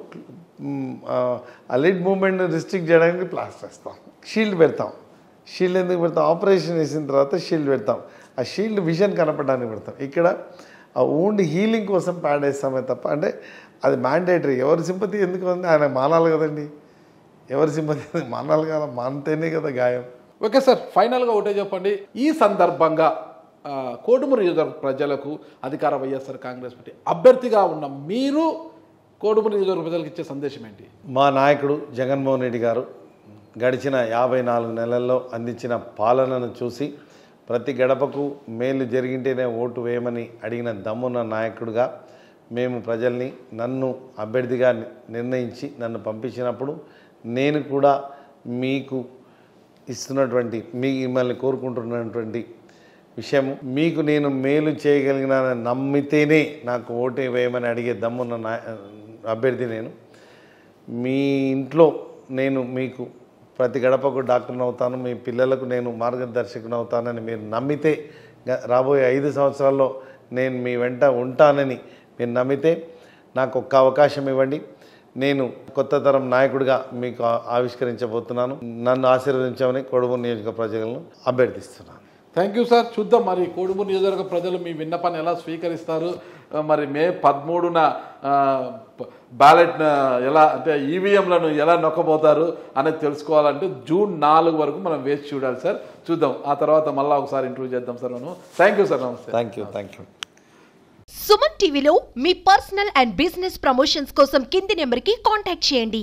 ఆ లిడ్ మూమెంట్ రిస్ట్రిక్ట్ చేయడానికి ప్లాస్టర్ వేస్తాం. షీల్డ్ పెడతాం. షీల్డ్ ఎందుకు పెడతాం? ఆపరేషన్ చేసిన తర్వాత షీల్డ్ పెడతాం. ఆ షీల్డ్ విజన్ కనపడడానికి పెడతాం. ఇక్కడ ఆ ఓన్లీ హీలింగ్ కోసం ప్యాడ్ వేస్తామే తప్ప, అంటే అది మ్యాండేటరీ. ఎవరి సింపతి ఎందుకు ఉంది? ఆయన మానాలి కదండి. ఎవరి సింపతి మానాలి కదా, మానితేనే కదా గాయం. ఓకే సార్, ఫైనల్గా ఒకటే చెప్పండి. ఈ సందర్భంగా కోడుమూరు నియోజకవర్గ ప్రజలకు అధికార వైఎస్ఆర్ కాంగ్రెస్ పార్టీ అభ్యర్థిగా ఉన్న మీరు కోడుమూరు నియోజకవర్గ ప్రజలకు ఇచ్చే సందేశం ఏంటి? మా నాయకుడు జగన్మోహన్ రెడ్డి గారు గడిచిన 54 నెలల్లో అందించిన పాలనను చూసి ప్రతి గడపకు మేలు జరిగింటేనే ఓటు వేయమని అడిగిన దమ్మున్న నాయకుడిగా మేము ప్రజల్ని నన్ను అభ్యర్థిగా నిర్ణయించి నన్ను పంపించినప్పుడు నేను కూడా మీకు ఇస్తున్నటువంటి మిమ్మల్ని కోరుకుంటున్నటువంటి విషయం, మీకు నేను మేలు చేయగలిగినానని నమ్మితేనే నాకు ఓటు వేయమని అడిగే దమ్మున్న అభ్యర్థి నేను. మీ ఇంట్లో నేను మీకు ప్రతి గడపకు డాక్టర్ని అవుతాను, మీ పిల్లలకు నేను మార్గదర్శకుని అవుతానని మీరు నమ్మితే, రాబోయే 5 సంవత్సరాల్లో నేను మీ వెంట ఉంటానని మీరు నమ్మితే నాకు ఒక్క అవకాశం ఇవ్వండి. నేను కొత్త తరం నాయకుడిగా మీకు ఆవిష్కరించబోతున్నాను. నన్ను ఆశీర్వదించమని కోడుమూరు నియోజకవర్గ ప్రజలను అభ్యర్థిస్తున్నాను. Thank you sir. చూద్దాం మరి కోడుమూరు నియోజకవర్గ ప్రజలు మీ విన్నపాన్ని ఎలా స్వీకరిస్తారు, మరి మే 13న బ్యాలెట్ ఎలా అంటే ఈవీఎంలను ఎలా నొక్కబోతారు అనేది తెలుసుకోవాలంటే జూన్ 4 వరకు మనం వేచి చూడాలి సార్. చూద్దాం, ఆ తర్వాత మళ్ళీ ఒకసారి ఇంటర్వ్యూ చేద్దాం సార్. మనం థ్యాంక్ యూ సార్. నమస్తే. Thank you. సుమన్ టీవీలో మీ పర్సనల్ అండ్ బిజినెస్ ప్రమోషన్స్ కోసం కింది నెంబర్కి కాంటాక్ట్ చేయండి.